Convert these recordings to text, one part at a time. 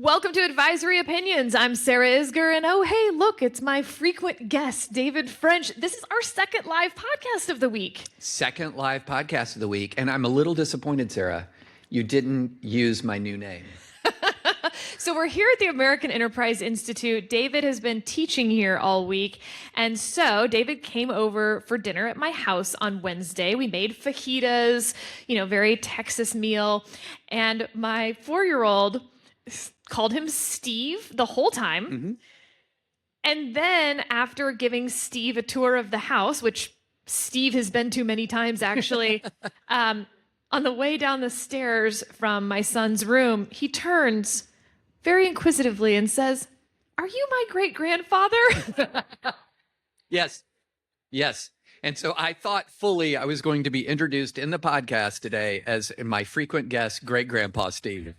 Welcome to Advisory Opinions. I'm Sarah Isger, and oh, hey, look, it's my frequent guest, David French. This is our second live podcast of the week. Second live podcast of the week, and I'm a little disappointed, Sarah. You didn't use my new name. So we're here at the American Enterprise Institute. David has been teaching here all week, and so David came over for dinner at my house on Wednesday. We made fajitas, very Texas meal, and my 4-year-old called him Steve the whole time. Mm-hmm. And then after giving Steve a tour of the house, which Steve has been to many times actually, on the way down the stairs from my son's room, he turns very inquisitively and says, "Are you my great-grandfather?" Yes. And so I thought fully I was going to be introduced in the podcast today as my frequent guest, great-grandpa Steve.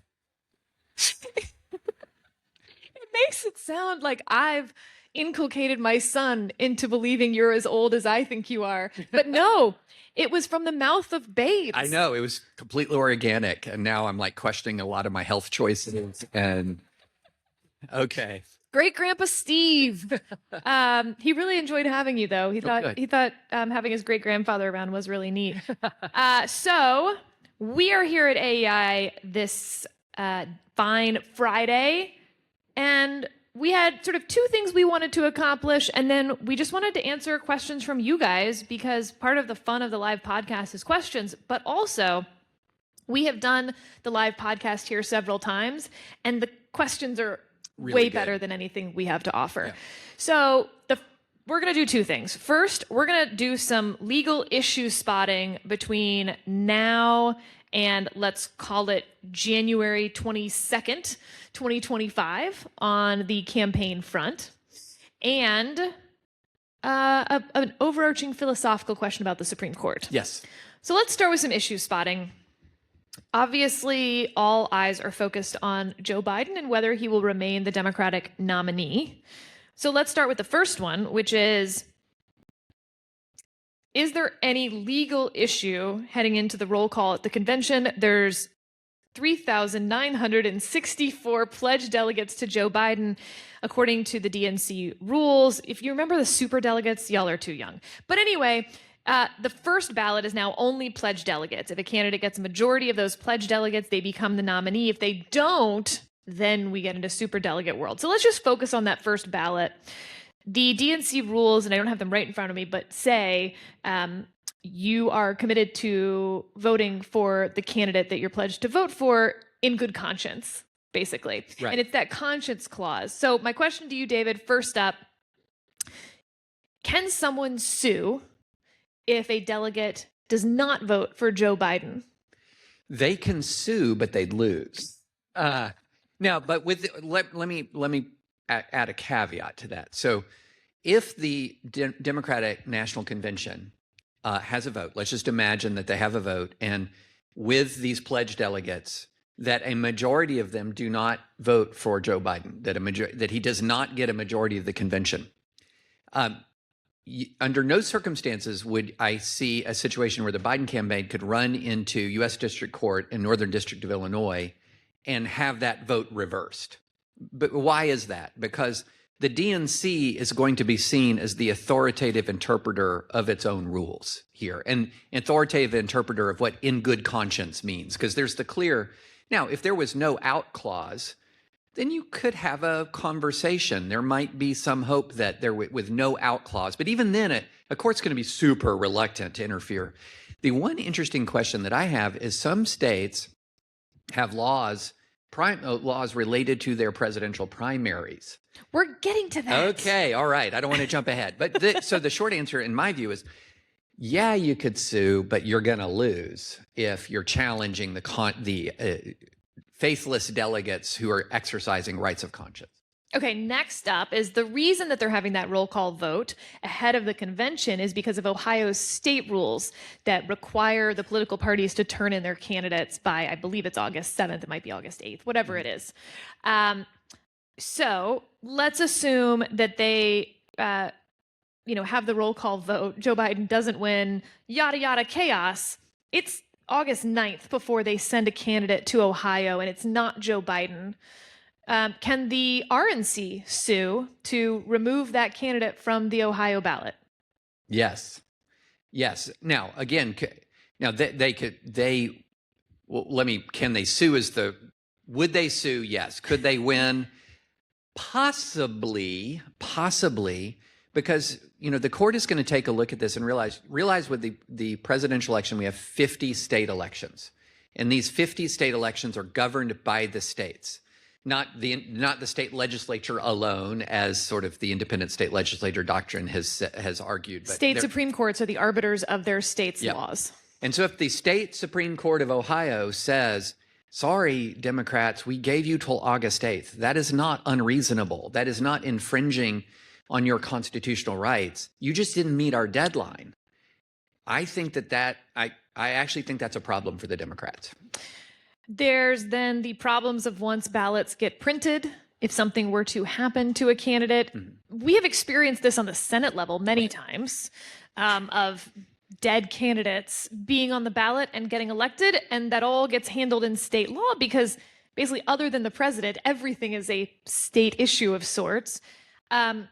It makes it sound like I've inculcated my son into believing you're as old as I think you are. But no, it was from the mouth of babes. I know, it was completely organic. And now I'm like questioning a lot of my health choices. And okay. Great Grandpa Steve. He really enjoyed having you, though. He thought having his great grandfather around was really neat. So we are here at AEI this fine Friday, and we had sort of two things we wanted to accomplish, and then we just wanted to answer questions from you guys, because part of the fun of the live podcast is questions, but also we have done the live podcast here several times, and the questions are really way better than anything we have to offer. Yeah. So we're going to do two things. First, we're going to do some legal issue spotting between now and let's call it January 22nd, 2025 on the campaign front, and an overarching philosophical question about the Supreme Court. Yes. So let's start with some issue spotting. Obviously, all eyes are focused on Joe Biden and whether he will remain the Democratic nominee. So let's start with the first one, which is there any legal issue heading into the roll call at the convention? There's 3,964 pledged delegates to Joe Biden, according to the DNC rules. If you remember the super delegates, y'all are too young. But anyway, the first ballot is now only pledged delegates. If a candidate gets a majority of those pledged delegates, they become the nominee. If they don't, then we get into super delegate world. So let's just focus on that first ballot. The DNC rules, and I don't have them right in front of me, but say you are committed to voting for the candidate that you're pledged to vote for in good conscience, basically. Right. And it's that conscience clause. So my question to you, David, first up, can someone sue if a delegate does not vote for Joe Biden? They can sue, but they'd lose. Now, but let me add a caveat to that. So if the Democratic National Convention has a vote, let's just imagine that they have a vote, and with these pledged delegates, that a majority of them do not vote for Joe Biden, that he does not get a majority of the convention. Under no circumstances would I see a situation where the Biden campaign could run into U.S. District Court in Northern District of Illinois and have that vote reversed. But why is that? Because the DNC is going to be seen as the authoritative interpreter of its own rules here, and authoritative interpreter of what in good conscience means. Because there's the clear, now, if there was no out clause, then you could have a conversation. There might be some hope that there with no out clause, but even then, a court's going to be super reluctant to interfere. The one interesting question that I have is some states have laws related to their presidential primaries. We're getting to that. Okay, all right. I don't want to jump ahead. But so the short answer, in my view, is yeah, you could sue, but you're going to lose if you're challenging the faithless delegates who are exercising rights of conscience. Okay, next up is the reason that they're having that roll call vote ahead of the convention is because of Ohio's state rules that require the political parties to turn in their candidates by, I believe it's August 7th, it might be August 8th, whatever it is. So let's assume that they have the roll call vote. Joe Biden doesn't win, yada, yada, chaos. It's August 9th before they send a candidate to Ohio, and it's not Joe Biden. Can the RNC sue to remove that candidate from the Ohio ballot? Yes. Yes. Now, again, can they sue would they sue? Yes. Could they win? Possibly, because, the court is going to take a look at this and realize with the presidential election, we have 50 state elections. And these 50 state elections are governed by the states. Not the state legislature alone, as sort of the independent state legislature doctrine has argued. But state Supreme Courts are the arbiters of their state's laws. And so if the state Supreme Court of Ohio says, sorry, Democrats, we gave you till August 8th, that is not unreasonable. That is not infringing on your constitutional rights. You just didn't meet our deadline. I think I actually think that's a problem for the Democrats. There's then the problems of once ballots get printed, if something were to happen to a candidate. Mm-hmm. We have experienced this on the Senate level many times, of dead candidates being on the ballot and getting elected, and that all gets handled in state law because basically, other than the president, everything is a state issue of sorts. I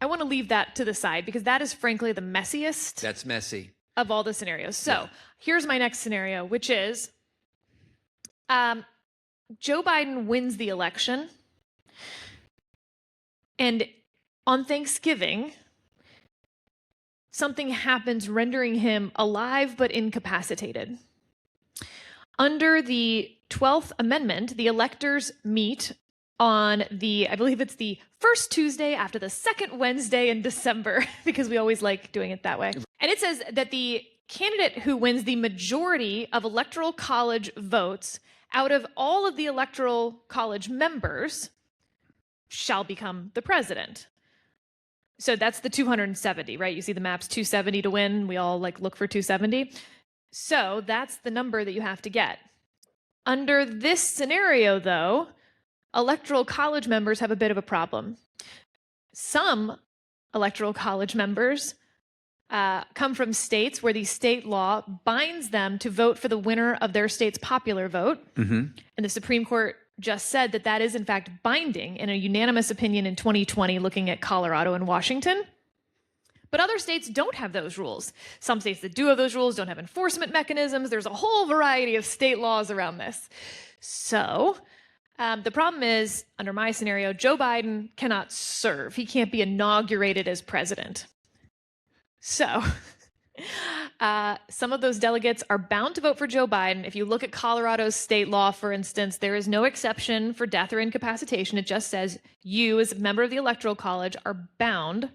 want to leave that to the side because that is frankly the messiest. That's messy. Of all the scenarios. So here's my next scenario, which is Joe Biden wins the election, and on Thanksgiving, something happens rendering him alive but incapacitated. Under the 12th Amendment, the electors meet on I believe it's the first Tuesday after the second Wednesday in December, because we always like doing it that way. And it says that the candidate who wins the majority of electoral college votes out of all of the electoral college members shall become the president. So that's the 270, right? You see the maps 270 to win. We all look for 270. So that's the number that you have to get. Under this scenario, though, electoral college members have a bit of a problem. Some electoral college members come from states where the state law binds them to vote for the winner of their state's popular vote. Mm-hmm. And the Supreme Court just said that that is in fact binding in a unanimous opinion in 2020, looking at Colorado and Washington. But other states don't have those rules. Some states that do have those rules don't have enforcement mechanisms. There's a whole variety of state laws around this. So the problem is, under my scenario, Joe Biden cannot serve. He can't be inaugurated as president. So some of those delegates are bound to vote for Joe Biden. If you look at Colorado's state law, for instance, there is no exception for death or incapacitation. It just says you, as a member of the Electoral College, are bound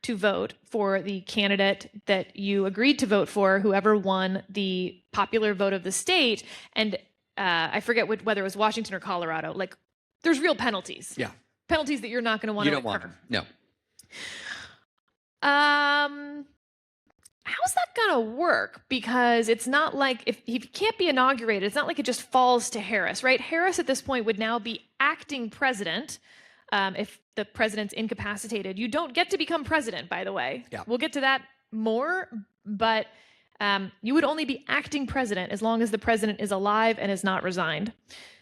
to vote for the candidate that you agreed to vote for, whoever won the popular vote of the state. And I forget whether it was Washington or Colorado. There's real penalties. Yeah. Penalties that you're not going to want to incur. You don't want them. No. How's that going to work? Because it's not like, if he can't be inaugurated, it's not like it just falls to Harris, right? Harris at this point would now be acting president. If the president's incapacitated, you don't get to become president, by the way. Yeah. We'll get to that more, but you would only be acting president as long as the president is alive and is not resigned.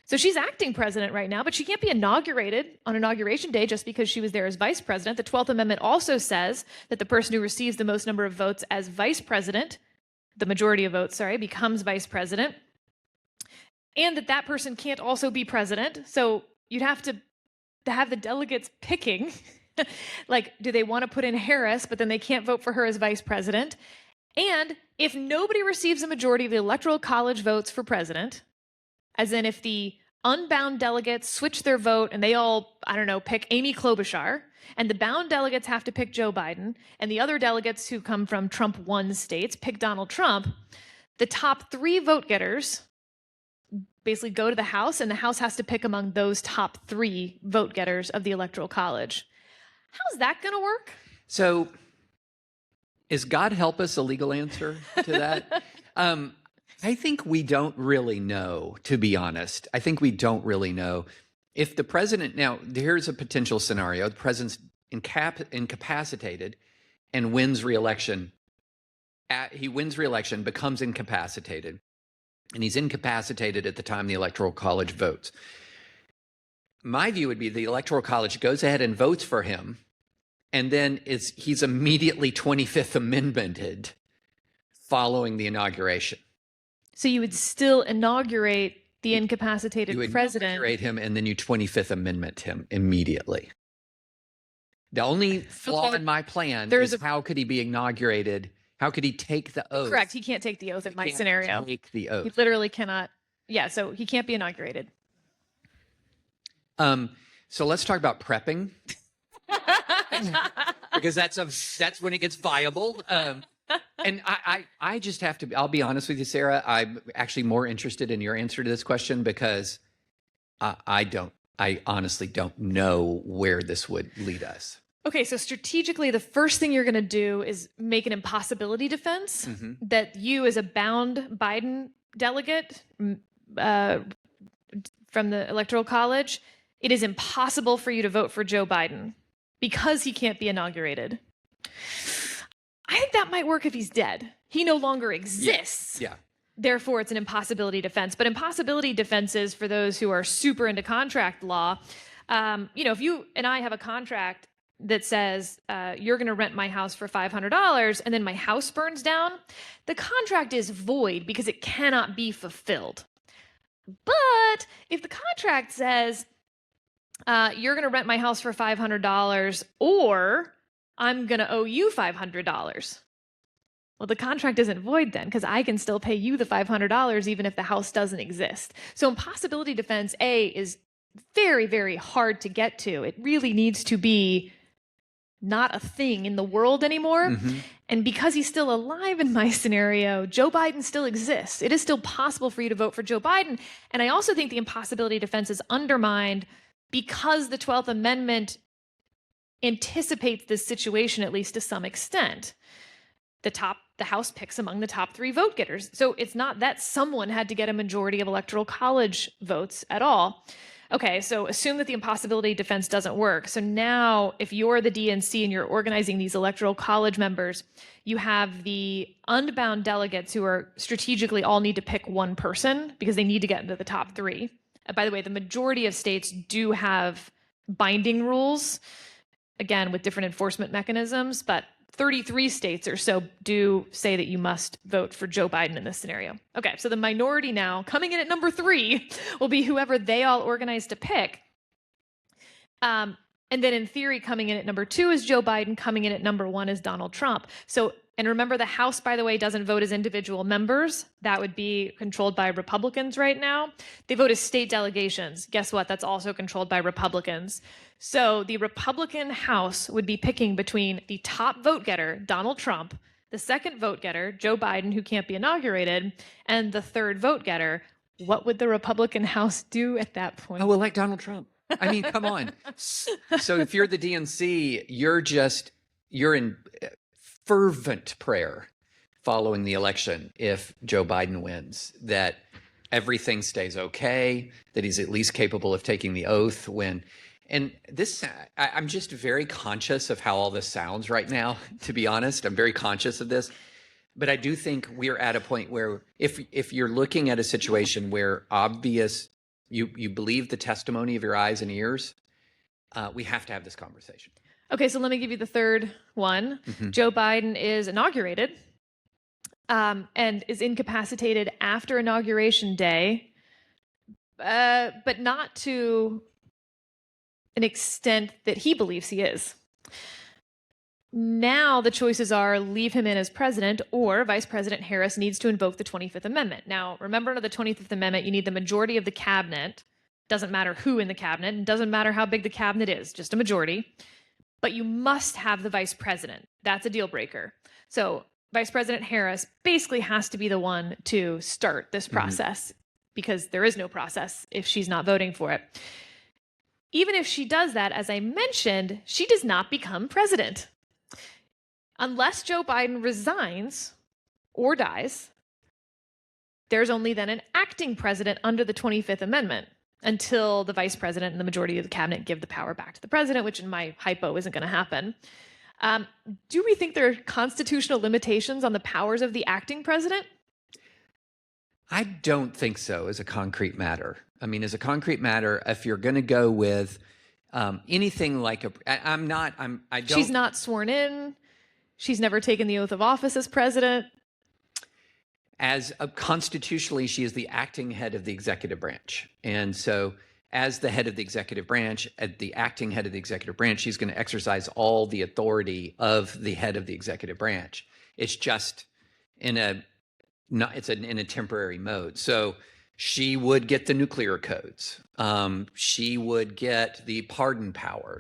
So she's acting president right now, but she can't be inaugurated on Inauguration Day just because she was there as vice president. The 12th Amendment also says that the person who receives the most number of votes as vice president, the majority of votes, becomes vice president, and that person can't also be president. So you'd have to have the delegates picking, do they want to put in Harris, but then they can't vote for her as vice president? And if nobody receives a majority of the Electoral College votes for president, as in if the unbound delegates switch their vote and they all, pick Amy Klobuchar, and the bound delegates have to pick Joe Biden, and the other delegates who come from Trump-won states pick Donald Trump, the top 3 vote getters basically go to the House, and the House has to pick among those top 3 vote getters of the Electoral College. How's that going to work? So is God help us a legal answer to that? I think we don't really know, to be honest. I think we don't really know. If the president, now here's a potential scenario, the president's incapacitated and wins re-election. He wins re-election, becomes incapacitated, and he's incapacitated at the time the Electoral College votes. my view would be the Electoral College goes ahead and votes for him, and then he's immediately 25th Amendmented following the inauguration. So you would still inaugurate the incapacitated president. You inaugurate him, and then you 25th Amendment him immediately. The only flaw in my plan is how could he be inaugurated? How could he take the oath? Correct. He can't take the oath in my scenario. Take the oath. He literally cannot. Yeah, so he can't be inaugurated. So let's talk about prepping. Because that's when it gets viable. And I just have to, I'll be honest with you, Sarah, I'm actually more interested in your answer to this question because I honestly don't know where this would lead us. Okay, so strategically, the first thing you're going to do is make an impossibility defense that you, as a bound Biden delegate from the Electoral College, it is impossible for you to vote for Joe Biden because he can't be inaugurated. I think that might work if he's dead. He no longer exists. Yeah. Therefore, it's an impossibility defense. But impossibility defenses, for those who are super into contract law, if you and I have a contract that says you're going to rent my house for $500 and then my house burns down, the contract is void because it cannot be fulfilled. But if the contract says you're going to rent my house for $500 or I'm going to owe you $500, well, the contract isn't void then because I can still pay you the $500 even if the house doesn't exist. So impossibility defense, A, is very, very hard to get to. It really needs to be not a thing in the world anymore. And because he's still alive in my scenario, Joe Biden still exists. It is still possible for you to vote for Joe Biden. And I also think the impossibility defense is undermined because the 12th Amendment anticipates this situation, at least to some extent. The House picks among the top 3 vote getters. So it's not that someone had to get a majority of Electoral College votes at all. Okay, so assume that the impossibility defense doesn't work. So now, if you're the DNC and you're organizing these Electoral College members, you have the unbound delegates who are strategically all need to pick one person because they need to get into the top 3. By the way, the majority of states do have binding rules, again, with different enforcement mechanisms, but 33 states or so do say that you must vote for Joe Biden in this scenario. Okay, so the minority now, coming in at number 3, will be whoever they all organize to pick. And then in theory, coming in at number 2 is Joe Biden, coming in at number 1 is Donald Trump. So, and remember, the House, by the way, doesn't vote as individual members. That would be controlled by Republicans right now. They vote as state delegations. Guess what? That's also controlled by Republicans. So the Republican House would be picking between the top vote getter, Donald Trump, the second vote getter, Joe Biden, who can't be inaugurated, and the third vote getter. What would the Republican House do at that point? Oh, elect Donald Trump. I mean, come on. So if you're the DNC, you're in fervent prayer following the election if Joe Biden wins, that everything stays okay, that he's at least capable of taking the oath when. And this, I'm just very conscious of how all this sounds right now, to be honest. I'm very conscious of this. But I do think we're at a point where if you're looking at a situation where obvious, you believe the testimony of your eyes and ears, we have to have this conversation. Okay, so let me give you the third one. Joe Biden is inaugurated and is incapacitated after Inauguration Day, but not to an extent that he believes he is. Now the choices are leave him in as president, or Vice President Harris needs to invoke the 25th Amendment. Now, remember, under the 25th Amendment, you need the majority of the cabinet. Doesn't matter who in the cabinet, and doesn't matter how big the cabinet is, just a majority. But you must have the vice president. That's a deal breaker. So Vice President Harris basically has to be the one to start this process because there is no process if she's not voting for it. Even if she does that, as I mentioned, she does not become president. Unless Joe Biden resigns or dies, there's only then an acting president under the 25th Amendment until the vice president and the majority of the cabinet give the power back to the president, which in my hypo isn't going to happen. Do we think there are constitutional limitations on the powers of the acting president? I don't think so as a concrete matter. I mean, as a concrete matter, if you're going to go with anything like I don't. She's not sworn in. She's never taken the oath of office as president. As constitutionally, she is the acting head of the executive branch. And so as the head of the executive branch, the acting head of the executive branch, she's going to exercise all the authority of the head of the executive branch. It's just in a temporary mode. So she would get the nuclear codes. She would get the pardon power.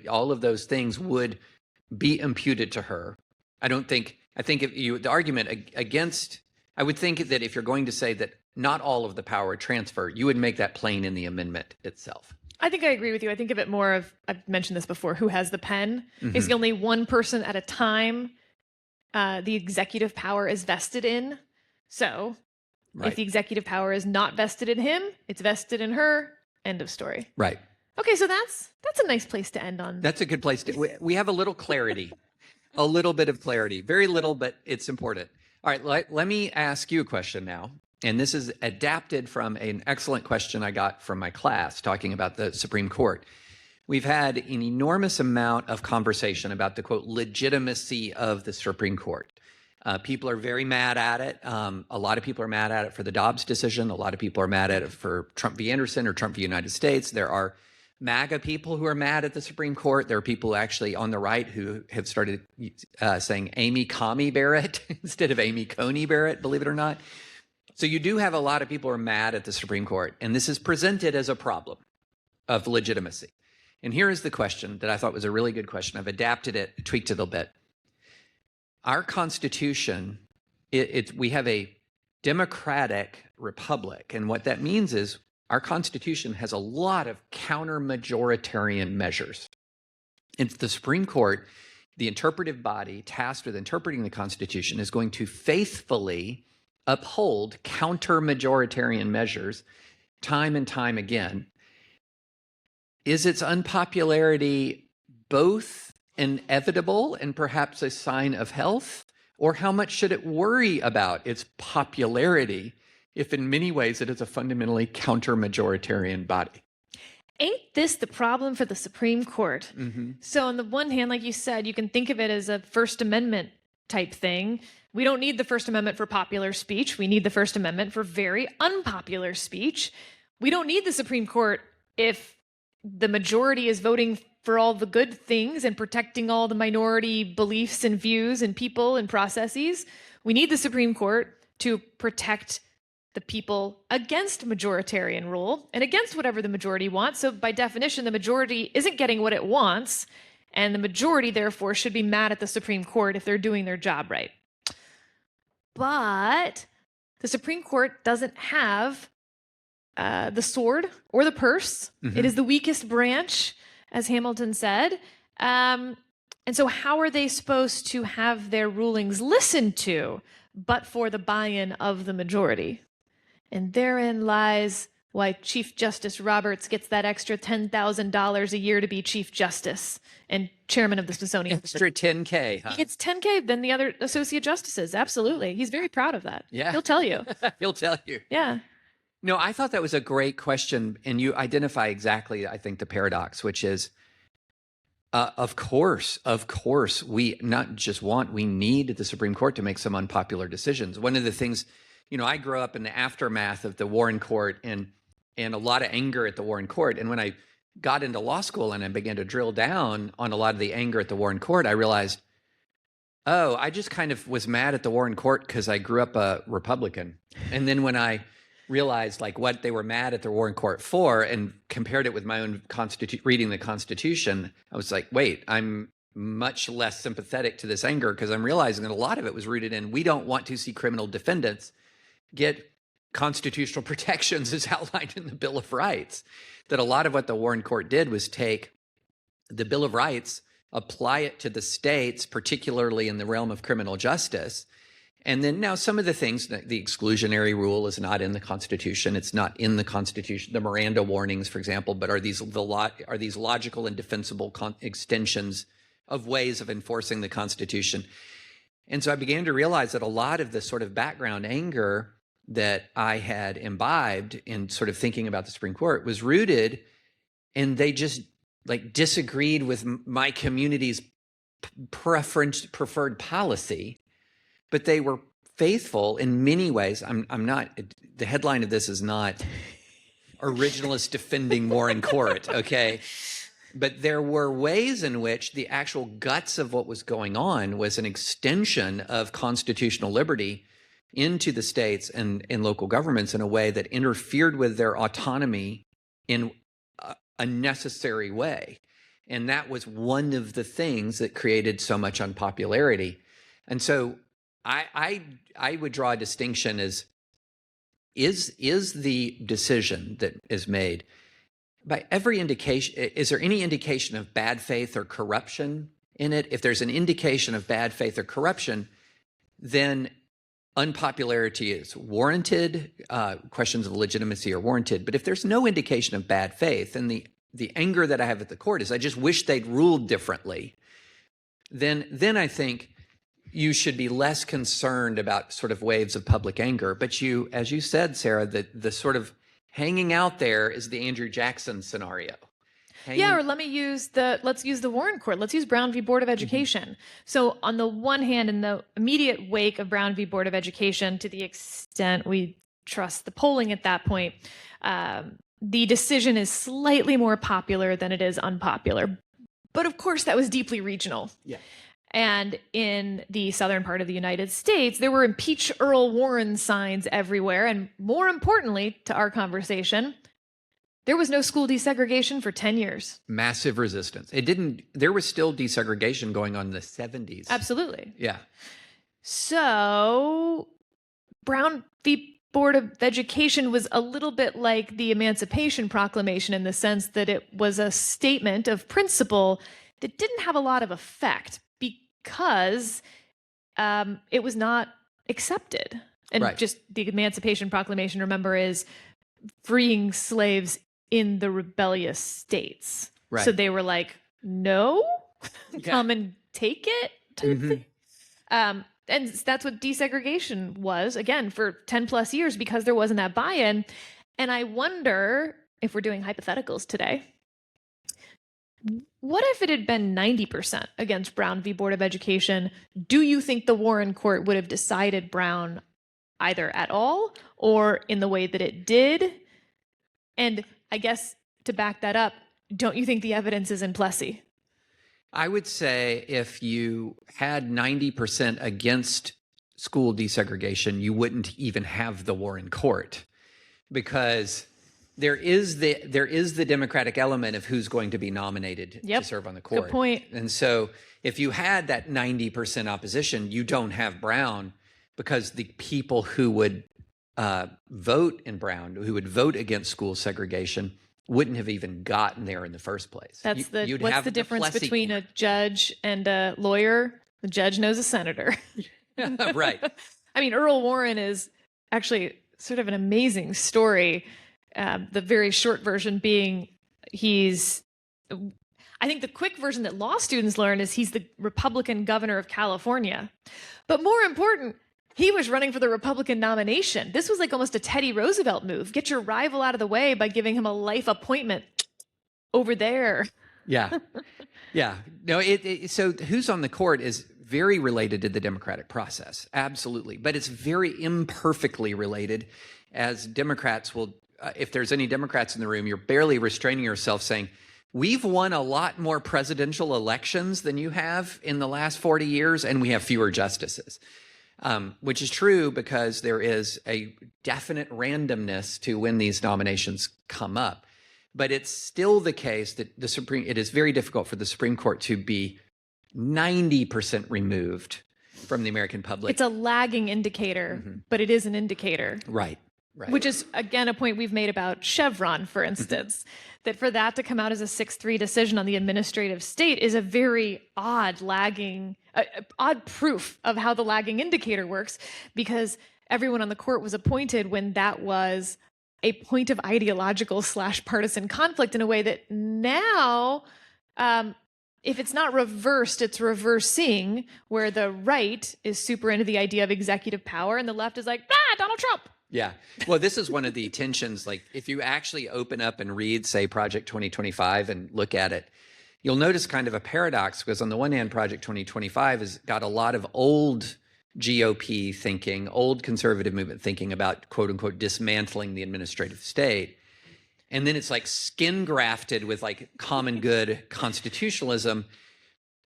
All of those things would be imputed to her. I think the argument against, I would think that if you're going to say that not all of the power transfer, you would make that plain in the amendment itself. I think I agree with you. I think of it more of, I've mentioned this before, who has the pen. Basically only one person at a time the executive power is vested in. So if the executive power is not vested in him, it's vested in her. End of story. Right. Okay, so that's a nice place to end on. That's a good place to. We have a little clarity, a little bit of clarity, very little, but it's important. All right, let me ask you a question now. And this is adapted from an excellent question I got from my class talking about the Supreme Court. We've had an enormous amount of conversation about the, quote, legitimacy of the Supreme Court. People are very mad at it. A lot of people are mad at it for the Dobbs decision. A lot of people are mad at it for Trump v. Anderson or Trump v. United States. There are MAGA people who are mad at the Supreme Court. There are people actually on the right who have started saying Amy Coney Barrett instead of Amy Coney Barrett, believe it or not. So you do have a lot of people who are mad at the Supreme Court, and this is presented as a problem of legitimacy. And here is the question that I thought was a really good question. I've adapted it, tweaked it a little bit. Our Constitution, we have a democratic republic, and what that means is our Constitution has a lot of counter-majoritarian measures. And the Supreme Court, the interpretive body tasked with interpreting the Constitution, is going to faithfully uphold counter-majoritarian measures time and time again. Is its unpopularity both inevitable and perhaps a sign of health? Or how much should it worry about its popularity if in many ways it is a fundamentally counter-majoritarian body? Ain't this the problem for the Supreme Court? So on the one hand, like you said, you can think of it as a First Amendment type thing. We don't need the First Amendment for popular speech. We need the First Amendment for very unpopular speech. We don't need the Supreme Court if the majority is voting for all the good things and protecting all the minority beliefs and views and people and processes. We need the Supreme Court to protect the people against majoritarian rule and against whatever the majority wants. So by definition, the majority isn't getting what it wants, and the majority, therefore, should be mad at the Supreme Court if they're doing their job right. But the Supreme Court doesn't have the sword or the purse. It is the weakest branch, as Hamilton said. And so how are they supposed to have their rulings listened to but for the buy-in of the majority? And therein lies why Chief Justice Roberts gets that extra $10,000 a year to be Chief Justice and chairman of the Smithsonian. Extra $10K, huh? He gets $10K than the other associate justices. Absolutely. He's very proud of that. Yeah. He'll tell you. He'll tell you. Yeah. No, I thought that was a great question. And you identify exactly, I think, the paradox, which is, of course, we not just we need the Supreme Court to make some unpopular decisions. One of the things, I grew up in the aftermath of the Warren Court and a lot of anger at the Warren Court. And when I got into law school and I began to drill down on a lot of the anger at the Warren Court, I realized, I just kind of was mad at the Warren Court because I grew up a Republican. And then when I realized what they were mad at the Warren Court for and compared it with my own reading the Constitution, I was like, wait, I'm much less sympathetic to this anger because I'm realizing that a lot of it was rooted in we don't want to see criminal defendants get constitutional protections as outlined in the Bill of Rights. That a lot of what the Warren Court did was take the Bill of Rights, apply it to the states, particularly in the realm of criminal justice. And then now some of the things, the exclusionary rule is not in the Constitution. It's not in the Constitution. The Miranda warnings, for example, but are these logical and defensible extensions of ways of enforcing the Constitution? And so I began to realize that a lot of the sort of background anger that I had imbibed in sort of thinking about the Supreme Court was rooted, and they just like disagreed with my community's preferred policy, but they were faithful in many ways. I'm not, the headline of this is not originalist defending Warren Court, okay? But there were ways in which the actual guts of what was going on was an extension of constitutional liberty into the states and local governments in a way that interfered with their autonomy in a necessary way. And that was one of the things that created so much unpopularity. And so I would draw a distinction as is the decision that is made by every indication, is there any indication of bad faith or corruption in it? If there's an indication of bad faith or corruption, then unpopularity is warranted, questions of legitimacy are warranted. But if there's no indication of bad faith, and the anger that I have at the court is I just wish they'd ruled differently, then I think you should be less concerned about sort of waves of public anger. But you, as you said, Sarah, the sort of hanging out there is the Andrew Jackson scenario. Yeah, or let's use the Warren Court. Let's use Brown v. Board of Education. Mm-hmm. So on the one hand, in the immediate wake of Brown v. Board of Education, to the extent we trust the polling at that point, the decision is slightly more popular than it is unpopular. But of course, that was deeply regional. Yeah. And in the southern part of the United States, there were impeach Earl Warren signs everywhere. And more importantly to our conversation, there was no school desegregation for 10 years. Massive resistance. There was still desegregation going on in the 70s. Absolutely. Yeah. So Brown v. Board of Education was a little bit like the Emancipation Proclamation in the sense that it was a statement of principle that didn't have a lot of effect because it was not accepted. And right. Just the Emancipation Proclamation, remember, is freeing slaves in the rebellious states. Right. So they were like, no, come and take it. Mm-hmm. And that's what desegregation was, again, for 10 plus years, because there wasn't that buy-in. And I wonder, if we're doing hypotheticals today, what if it had been 90% against Brown v. Board of Education? Do you think the Warren Court would have decided Brown either at all or in the way that it did? And I guess to back that up, don't you think the evidence is in Plessy? I would say if you had 90% against school desegregation, you wouldn't even have the Warren Court, because there is the Democratic element of who's going to be nominated to serve on the court. Good point. And so if you had that 90% opposition, you don't have Brown, because the people who would vote in Brown, who would vote against school segregation, wouldn't have even gotten there in the first place. What's the difference between a judge and a lawyer? The judge knows a senator. Right. I mean, Earl Warren is actually sort of an amazing story. The very short version being I think the quick version that law students learn is he's the Republican governor of California. But more important, he was running for the Republican nomination. This was like almost a Teddy Roosevelt move. Get your rival out of the way by giving him a life appointment over there. Yeah. Yeah. No, so who's on the court is very related to the democratic process. Absolutely. But it's very imperfectly related, as Democrats will, if there's any Democrats in the room, you're barely restraining yourself saying, we've won a lot more presidential elections than you have in the last 40 years, and we have fewer justices. Which is true because there is a definite randomness to when these nominations come up. But it's still the case that it is very difficult for the Supreme Court to be 90% removed from the American public. It's a lagging indicator, but it is an indicator. Right. Right. Which is, again, a point we've made about Chevron, for instance, that for that to come out as a 6-3 decision on the administrative state is a very odd odd proof of how the lagging indicator works, because everyone on the court was appointed when that was a point of ideological / partisan conflict, in a way that now, if it's not reversed, it's reversing, where the right is super into the idea of executive power and the left is like, Donald Trump. Yeah. Well, this is one of the tensions. Like, if you actually open up and read, say, Project 2025 and look at it, you'll notice kind of a paradox, because on the one hand, Project 2025 has got a lot of old GOP thinking, old conservative movement thinking about, quote unquote, dismantling the administrative state. And then it's like skin grafted with like common good constitutionalism.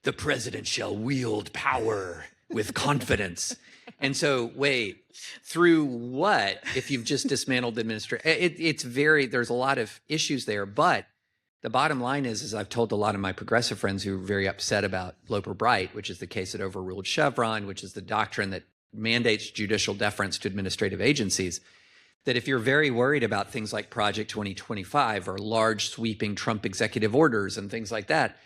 The president shall wield power with confidence. And so, wait, through what if you've just dismantled the administration? There's a lot of issues there. But the bottom line is I've told a lot of my progressive friends who are very upset about Loper-Bright, which is the case that overruled Chevron, which is the doctrine that mandates judicial deference to administrative agencies, that if you're very worried about things like Project 2025 or large sweeping Trump executive orders and things like that,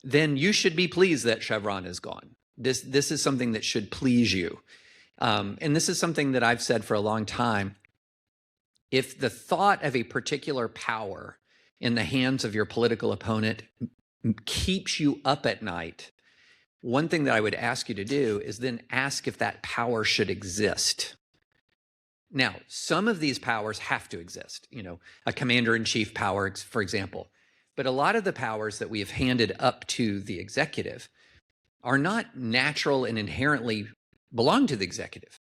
then you should be pleased that Chevron is gone. This is something that should please you. And this is something that I've said for a long time. If the thought of a particular power in the hands of your political opponent keeps you up at night, one thing that I would ask you to do is then ask if that power should exist. Now, some of these powers have to exist, a commander-in-chief power, for example. But a lot of the powers that we have handed up to the executive are not natural and inherently belong to the executive.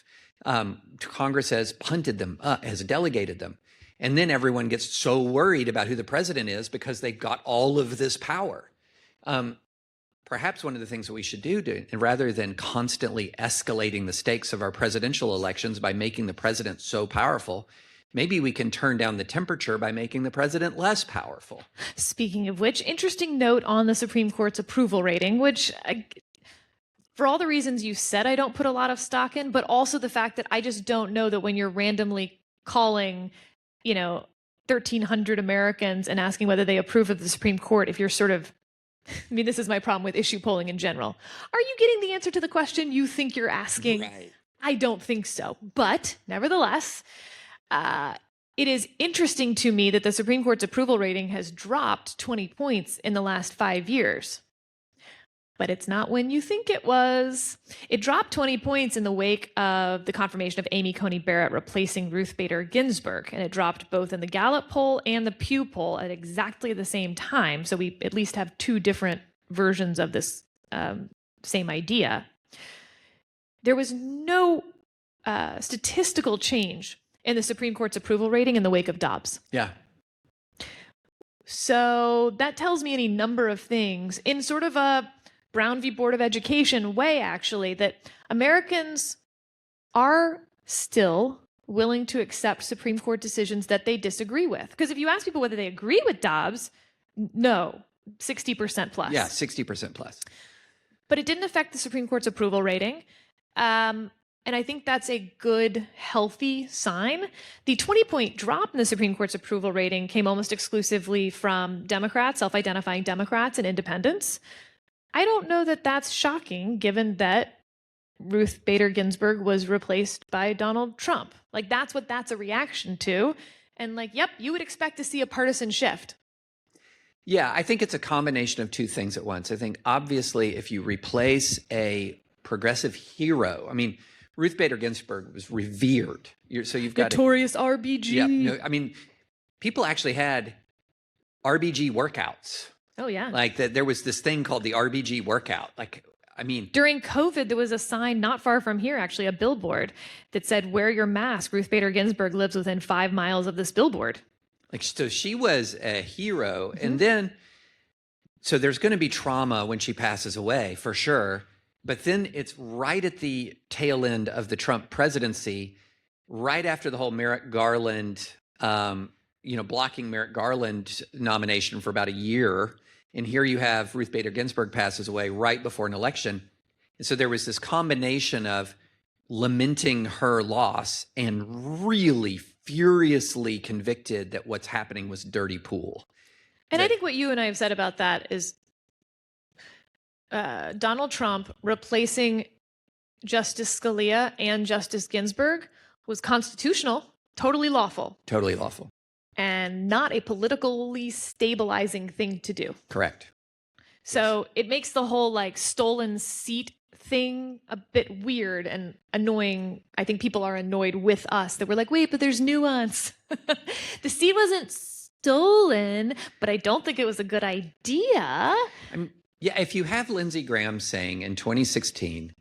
Congress has punted them, has delegated them. And then everyone gets so worried about who the president is because they've got all of this power. Perhaps one of the things that we should do, rather than constantly escalating the stakes of our presidential elections by making the president so powerful, maybe we can turn down the temperature by making the president less powerful. Speaking of which, interesting note on the Supreme Court's approval rating, which, for all the reasons you said, I don't put a lot of stock in, but also the fact that I just don't know that when you're randomly calling, 1,300 Americans and asking whether they approve of the Supreme Court, if you're sort of, this is my problem with issue polling in general. Are you getting the answer to the question you think you're asking? Right. I don't think so. But nevertheless, it is interesting to me that the Supreme Court's approval rating has dropped 20 points in the last 5 years. But it's not when you think it was. It dropped 20 points in the wake of the confirmation of Amy Coney Barrett replacing Ruth Bader Ginsburg. And it dropped both in the Gallup poll and the Pew poll at exactly the same time. So we at least have two different versions of this same idea. There was no statistical change in the Supreme Court's approval rating in the wake of Dobbs. Yeah. So that tells me any number of things in sort of a Brown v. Board of Education way, actually, that Americans are still willing to accept Supreme Court decisions that they disagree with. Because if you ask people whether they agree with Dobbs, no, 60% plus. Yeah, 60% plus. But it didn't affect the Supreme Court's approval rating. And I think that's a good, healthy sign. The 20-point drop in the Supreme Court's approval rating came almost exclusively from Democrats, self-identifying Democrats, and independents. I don't know that that's shocking, given that Ruth Bader Ginsburg was replaced by Donald Trump. Like, that's what that's a reaction to. And yep, you would expect to see a partisan shift. Yeah, I think it's a combination of two things at once. I think, obviously, if you replace a progressive hero, Ruth Bader Ginsburg was revered. So you've got notorious RBG. Yeah, people actually had RBG workouts. Oh, yeah. There was this thing called the RBG workout. During COVID, there was a sign not far from here, actually, a billboard that said, "Wear your mask. Ruth Bader Ginsburg lives within 5 miles of this billboard." So she was a hero. Mm-hmm. And then, so there's going to be trauma when she passes away, for sure. But then it's right at the tail end of the Trump presidency, right after the whole Merrick Garland, blocking Merrick Garland nomination for about a year. And here you have Ruth Bader Ginsburg passes away right before an election. And so there was this combination of lamenting her loss and really furiously convicted that what's happening was dirty pool. And I think what you and I have said about that is Donald Trump replacing Justice Scalia and Justice Ginsburg was constitutional, totally lawful. Totally lawful. And not a politically stabilizing thing to do. Correct. So it makes the whole stolen seat thing a bit weird and annoying. I think people are annoyed with us that we're like, wait, but there's nuance. The seat wasn't stolen, but I don't think it was a good idea. Yeah, if you have Lindsey Graham saying in 2016,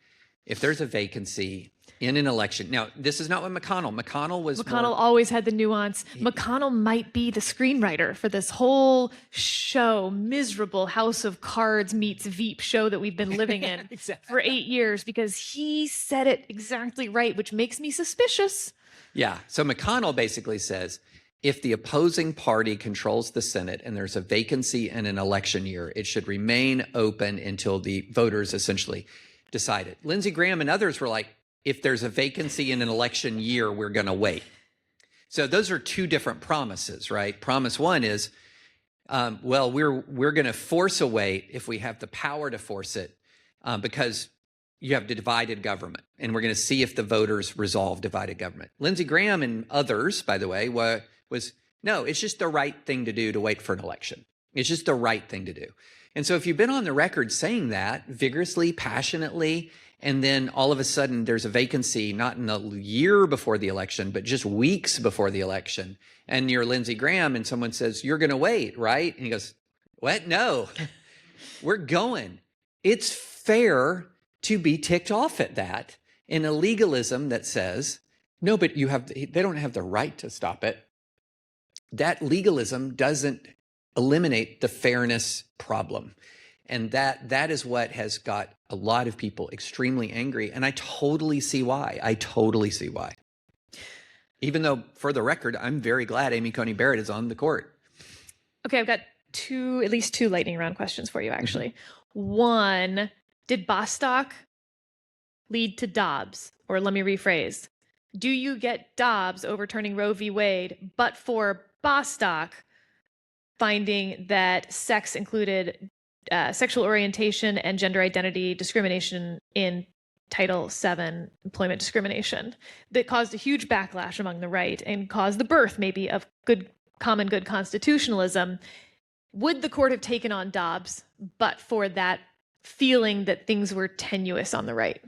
if there's a vacancy in an election. Now, this is not what McConnell always had the nuance. McConnell might be the screenwriter for this whole show, miserable House of Cards meets Veep show that we've been living in for 8 years, because he said it exactly right, which makes me suspicious. Yeah. So McConnell basically says, if the opposing party controls the Senate and there's a vacancy in an election year, it should remain open until the voters essentially decide it. Lindsey Graham and others were like, if there's a vacancy in an election year, we're going to wait. So those are two different promises, right? Promise one is, well, we're going to force a wait if we have the power to force it, because you have divided government, and we're going to see if the voters resolve divided government. Lindsey Graham and others, by the way, was no, it's just the right thing to do to wait for an election. It's just the right thing to do. And so if you've been on the record saying that vigorously, passionately, and then all of a sudden there's a vacancy, not in the year before the election, but just weeks before the election, and you're Lindsey Graham and someone says, you're going to wait, right? And he goes, what? No, we're going. It's fair to be ticked off at that in a legalism that says, no, but they don't have the right to stop it. That legalism doesn't eliminate the fairness problem. And that is what has got a lot of people extremely angry. And I totally see why. Even though, for the record, I'm very glad Amy Coney Barrett is on the court. Okay, I've got at least two lightning round questions for you, actually. One, did Bostock lead to Dobbs? Or let me rephrase. Do you get Dobbs overturning Roe v. Wade, but for Bostock finding that sex included sexual orientation and gender identity discrimination in Title VII employment discrimination that caused a huge backlash among the right and caused the birth maybe of common good constitutionalism? Would the court have taken on Dobbs but for that feeling that things were tenuous on the right?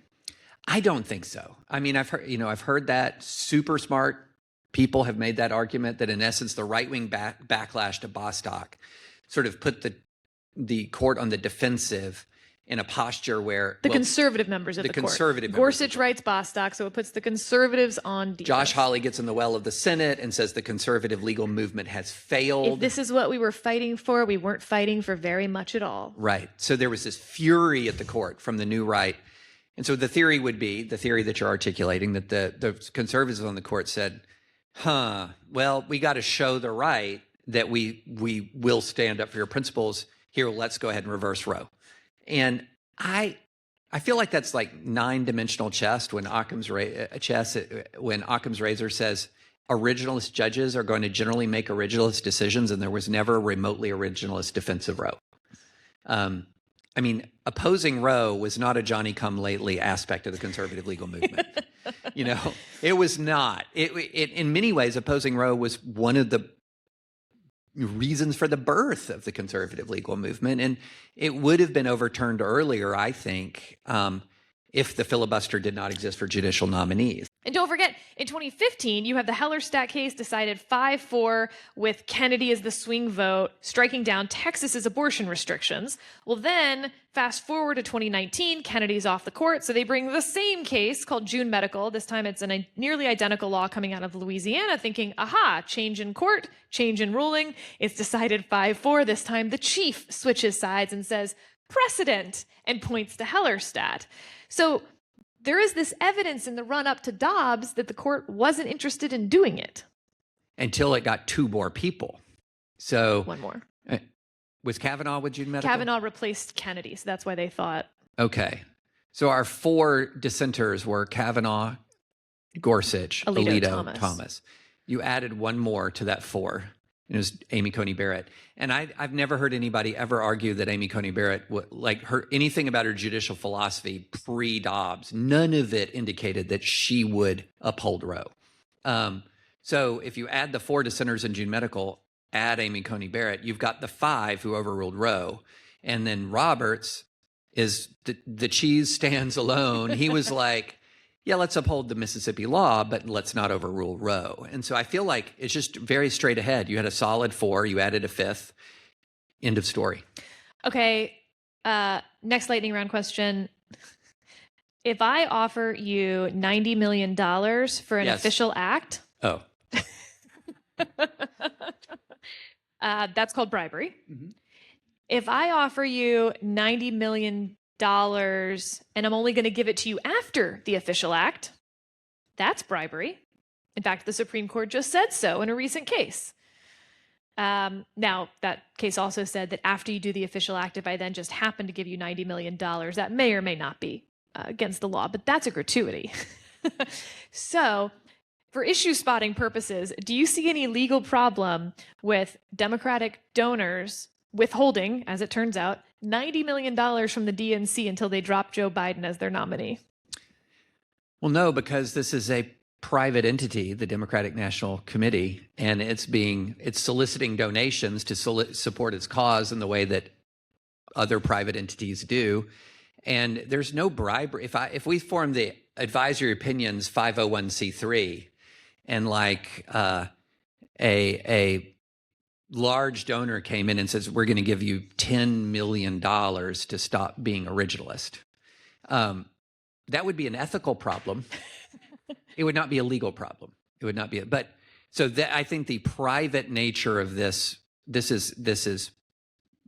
I don't think so. I mean, I've heard that super smart people have made that argument that in essence the right-wing backlash to Bostock sort of put the court on the defensive in a posture where conservative members of the court. Gorsuch writes Bostock, so it puts the conservatives on defense. Josh Hawley gets in the well of the Senate and says the conservative legal movement has failed. If this is what we were fighting for, we weren't fighting for very much at all. Right. So there was this fury at the court from the new right. And so the theory would be, the theory that you're articulating, that the conservatives on the court said, well, we got to show the right that we will stand up for your principles. Here, let's go ahead and reverse Roe. And I feel like that's like nine-dimensional chess when Occam's razor says originalist judges are going to generally make originalist decisions, and there was never a remotely originalist defense of Roe. I mean, opposing Roe was not a Johnny-come-lately aspect of the conservative legal movement. It was not. It in many ways, opposing Roe was one of the reasons for the birth of the conservative legal movement. And it would have been overturned earlier, I think, if the filibuster did not exist for judicial nominees. And don't forget, in 2015, you have the Hellerstedt case decided 5-4 with Kennedy as the swing vote, striking down Texas's abortion restrictions. Well, then fast forward to 2019, Kennedy's off the court, so they bring the same case called June Medical. This time it's a nearly identical law coming out of Louisiana, thinking, aha, change in court, change in ruling. It's decided 5-4. This time the chief switches sides and says, precedent, and points to Hellerstedt. So there is this evidence in the run-up to Dobbs that the court wasn't interested in doing it. Until it got two more people. So one more. Was Kavanaugh with June Medical? Kavanaugh replaced Kennedy, so that's why they thought. Okay. So our four dissenters were Kavanaugh, Gorsuch, Alito, Thomas. You added one more to that four. It was Amy Coney Barrett. And I've never heard anybody ever argue that Amy Coney Barrett, anything about her judicial philosophy pre-Dobbs. None of it indicated that she would uphold Roe. So if you add the four dissenters in June Medical, add Amy Coney Barrett, you've got the five who overruled Roe. And then Roberts is the cheese stands alone. He was like, yeah, let's uphold the Mississippi law, but let's not overrule Roe. And so I feel like it's just very straight ahead. You had a solid 4, you added a 5th, end of story. Okay, next lightning round question. If I offer you $90 million for an official act. Oh. That's called bribery. Mm-hmm. If I offer you $90 million and I'm only going to give it to you after the official act, that's bribery. In fact, the Supreme Court just said so in a recent case. Now, that case also said that after you do the official act, if I then just happen to give you $90 million, that may or may not be against the law, but that's a gratuity. So, for issue spotting purposes, do you see any legal problem with Democratic donors withholding, as it turns out, $90 million from the DNC until they drop Joe Biden as their nominee? Well, no, because this is a private entity, the Democratic National Committee, and it's soliciting donations to support its cause in the way that other private entities do. And there's no bribery. If we form the advisory opinions 501c3 and like a large donor came in and says, we're going to give you $10 million to stop being originalist, that would be an ethical problem. It would not be a legal problem. It would not be. But so I think the private nature of this is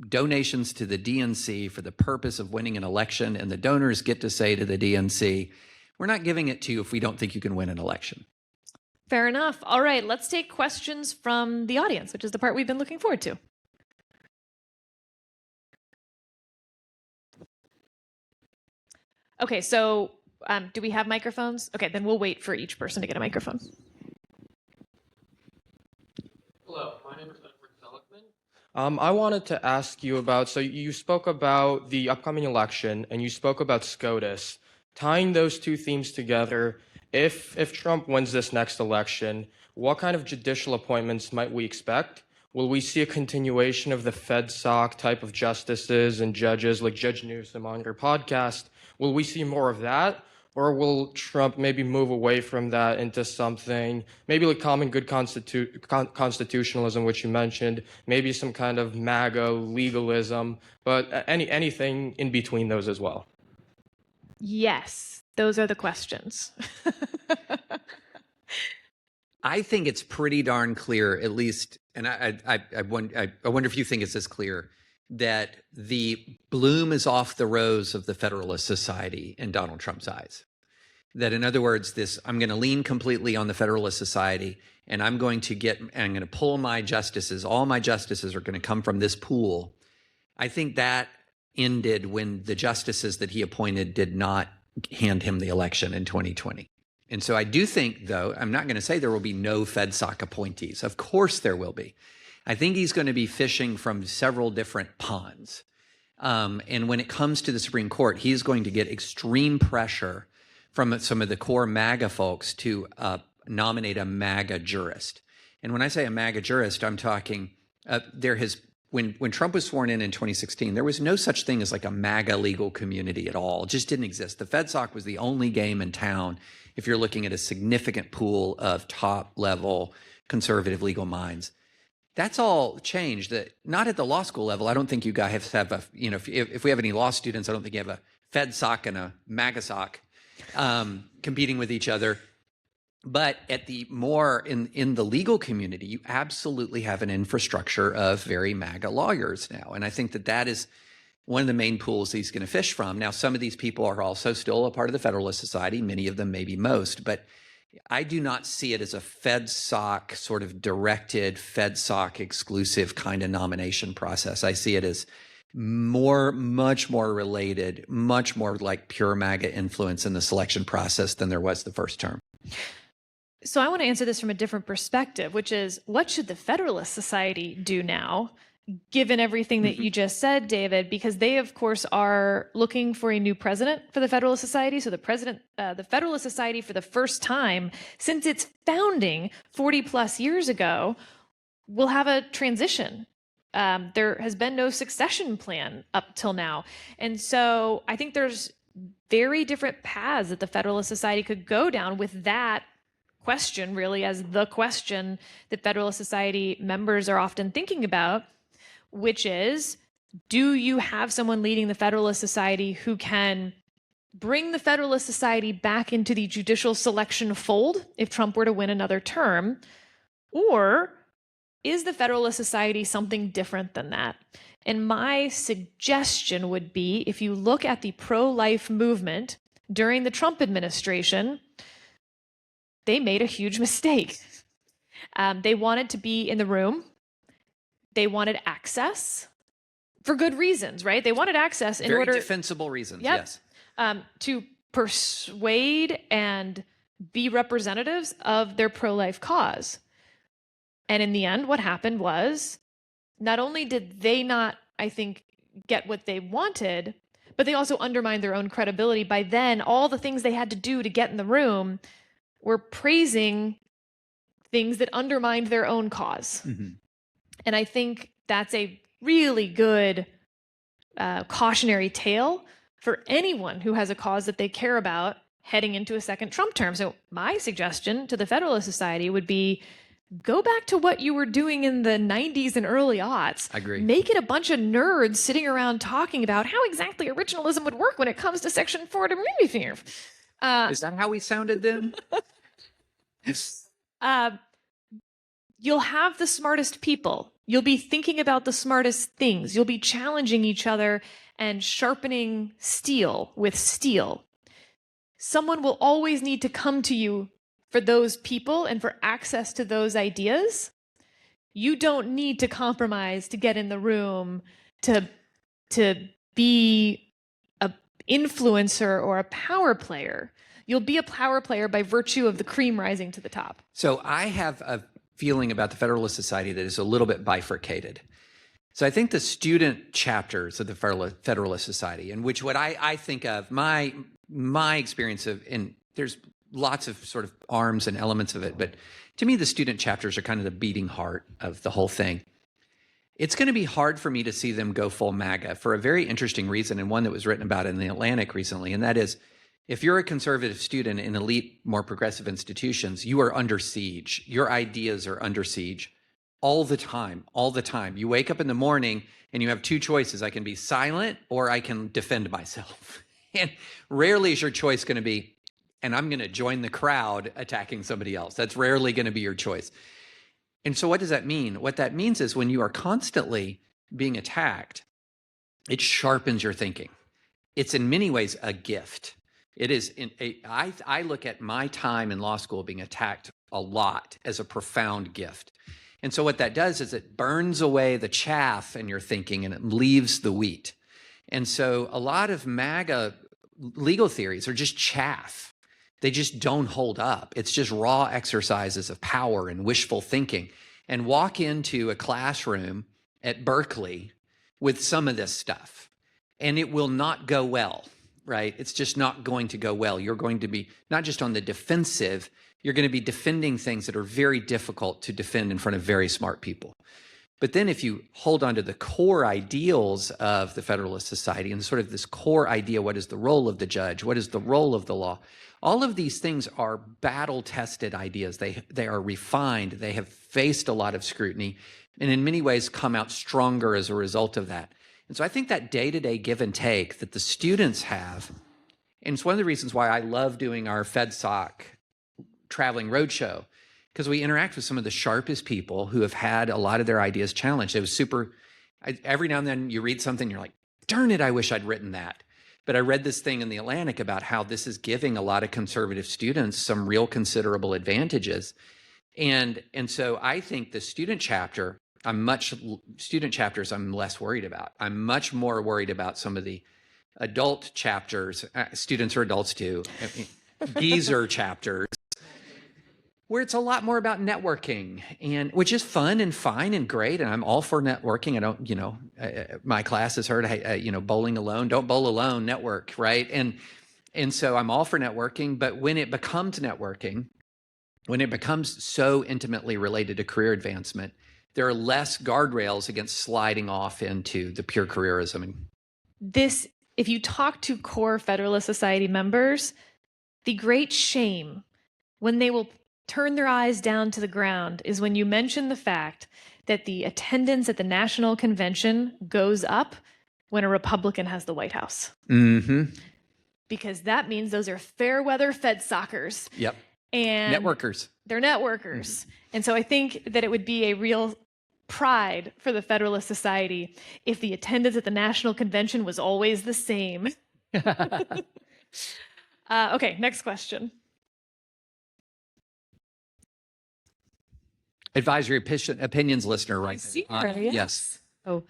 donations to the DNC for the purpose of winning an election, and the donors get to say to the DNC, we're not giving it to you if we don't think you can win an election. Fair enough. All right, let's take questions from the audience, which is the part we've been looking forward to. Okay, so do we have microphones? Okay, then we'll wait for each person to get a microphone. Hello, my name is Edward Seligman. I wanted to ask you about, so you spoke about the upcoming election and you spoke about SCOTUS. Tying those two themes together, if Trump wins this next election, what kind of judicial appointments might we expect? Will we see a continuation of the FedSoc type of justices and judges like Judge Newsom on your podcast? Will we see more of that? Or will Trump maybe move away from that into something, maybe like common good constitutionalism, which you mentioned, maybe some kind of MAGA legalism, but anything in between those as well? Yes, those are the questions. I think it's pretty darn clear, at least, and I wonder if you think it's as clear, that the bloom is off the rose of the Federalist Society in Donald Trump's eyes. That, in other words, I'm going to lean completely on the Federalist Society, and I'm going to pull my justices. All my justices are going to come from this pool. I think that ended when the justices that he appointed did not hand him the election in 2020. And so I do think, though, I'm not going to say there will be no FedSoc appointees. Of course there will be. I think he's going to be fishing from several different ponds. And when it comes to the Supreme Court, he's going to get extreme pressure from some of the core MAGA folks to nominate a MAGA jurist. And when I say a MAGA jurist, I'm talking, when Trump was sworn in 2016, there was no such thing as like a MAGA legal community at all. It just didn't exist. The FedSoc was the only game in town if you're looking at a significant pool of top-level conservative legal minds. That's all changed. That not at the law school level. I don't think you guys have if we have any law students, I don't think you have a FedSoc and a MAGASoc competing with each other. But at the more in the legal community, you absolutely have an infrastructure of very MAGA lawyers now. And I think that is one of the main pools he's going to fish from. Now, some of these people are also still a part of the Federalist Society, many of them, maybe most, but I do not see it as a FedSoc sort of directed, FedSoc exclusive kind of nomination process. I see it as much more related, much more like pure MAGA influence in the selection process than there was the first term. So I want to answer this from a different perspective, which is, what should the Federalist Society do now, given everything that you just said, David? Because they, of course, are looking for a new president for the Federalist Society. So the Federalist Society, for the first time since its founding 40 plus years ago, will have a transition There has been no succession plan up till now. And so I think there's very different paths that the Federalist Society could go down with that question really as the question that Federalist Society members are often thinking about, which is, do you have someone leading the Federalist Society who can bring the Federalist Society back into the judicial selection fold if Trump were to win another term? Or is the Federalist Society something different than that? And my suggestion would be, if you look at the pro-life movement during the Trump administration, they made a huge mistake. They wanted to be in the room. They wanted access for good reasons, right? They wanted access in order— Very defensible reasons, Yep. yes. To persuade and be representatives of their pro-life cause. And in the end, what happened was, not only did they not, I think, get what they wanted, but they also undermined their own credibility by then all the things they had to do to get in the room were praising things that undermined their own cause. Mm-hmm. And I think that's a really good cautionary tale for anyone who has a cause that they care about heading into a second Trump term. So my suggestion to the Federalist Society would be, go back to what you were doing in the 90s and early aughts. I agree. Make it a bunch of nerds sitting around talking about how exactly originalism would work when it comes to Section 4 to immunity theory. Is that how we sounded then? You'll have the smartest people. You'll be thinking about the smartest things. You'll be challenging each other and sharpening steel with steel. Someone will always need to come to you for those people and for access to those ideas. You don't need to compromise to get in the room, to be an influencer or a power player. You'll be a power player by virtue of the cream rising to the top. So I have a feeling about the Federalist Society that is a little bit bifurcated. So I think the student chapters of the Federalist Society, in which what I think of, my experience of, and there's lots of sort of arms and elements of it, but to me, the student chapters are kind of the beating heart of the whole thing. It's going to be hard for me to see them go full MAGA for a very interesting reason, and one that was written about in the Atlantic recently, and that is, if you're a conservative student in elite, more progressive institutions, you are under siege. Your ideas are under siege all the time, all the time. You wake up in the morning and you have two choices. I can be silent or I can defend myself. And rarely is your choice going to be, and I'm going to join the crowd attacking somebody else. That's rarely going to be your choice. And so what does that mean? What that means is when you are constantly being attacked, it sharpens your thinking. It's in many ways a gift. It is, I look at my time in law school being attacked a lot as a profound gift. And so what that does is it burns away the chaff in your thinking and it leaves the wheat. And so a lot of MAGA legal theories are just chaff. They just don't hold up. It's just raw exercises of power and wishful thinking. And walk into a classroom at Berkeley with some of this stuff, and it will not go well, right? It's just not going to go well. You're going to be not just on the defensive, you're going to be defending things that are very difficult to defend in front of very smart people. But then if you hold on to the core ideals of the Federalist Society and sort of this core idea, what is the role of the judge? What is the role of the law? All of these things are battle-tested ideas. They are refined. They have faced a lot of scrutiny and in many ways come out stronger as a result of that. And so I think that day-to-day give and take that the students have, and it's one of the reasons why I love doing our FedSoc traveling roadshow, because we interact with some of the sharpest people who have had a lot of their ideas challenged. It was super, every now and then you read something, you're like, darn it, I wish I'd written that. But I read this thing in the Atlantic about how this is giving a lot of conservative students some real considerable advantages. And so I think the student chapter, student chapters I'm less worried about. I'm much more worried about some of the adult chapters, students are adults too, geezer chapters, where it's a lot more about networking, and which is fun and fine and great, and I'm all for networking. I don't, my class has heard, bowling alone, don't bowl alone, network, right? And so I'm all for networking, but when it becomes networking, when it becomes so intimately related to career advancement, there are less guardrails against sliding off into the pure careerism. This, if you talk to core Federalist Society members, the great shame when they will turn their eyes down to the ground is when you mention the fact that the attendance at the National Convention goes up when a Republican has the White House. Mm-hmm. Because that means those are fair weather Fed sockers. Yep. And networkers. They're networkers. And so I think that it would be a real pride for the Federalist Society if the attendance at the National Convention was always the same. Okay, next question. Advisory opinions listener, right? Yes. Oh,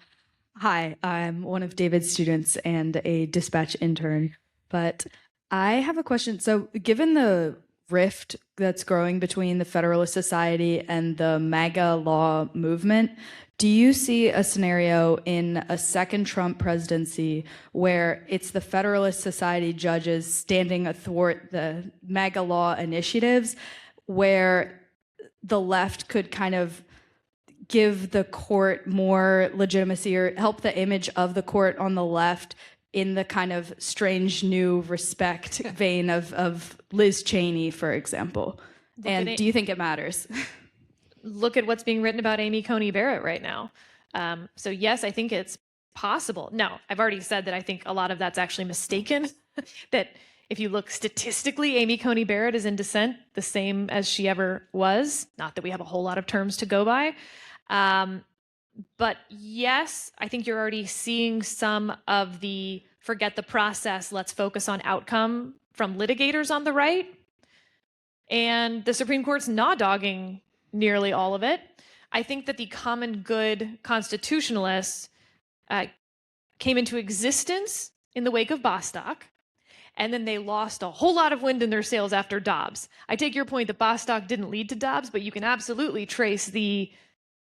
hi. I'm one of David's students and a dispatch intern. But I have a question. So, given the rift that's growing between the Federalist Society and the MAGA law movement, do you see a scenario in a second Trump presidency where it's the Federalist Society judges standing athwart the MAGA law initiatives, where the left could kind of give the court more legitimacy or help the image of the court on the left in the kind of strange new respect vein of Liz Cheney, for example? And do you think it matters? Look at what's being written about Amy Coney Barrett right now. So yes, I think it's possible. No, I've already said that I think a lot of that's actually mistaken, that if you look statistically, Amy Coney Barrett is in dissent the same as she ever was. Not that we have a whole lot of terms to go by. But yes, I think you're already seeing some of the forget the process, let's focus on outcome from litigators on the right. And the Supreme Court's dogging nearly all of it. I think that the common good constitutionalists came into existence in the wake of Bostock, and then they lost a whole lot of wind in their sails after Dobbs. I take your point that Bostock didn't lead to Dobbs, but you can absolutely trace the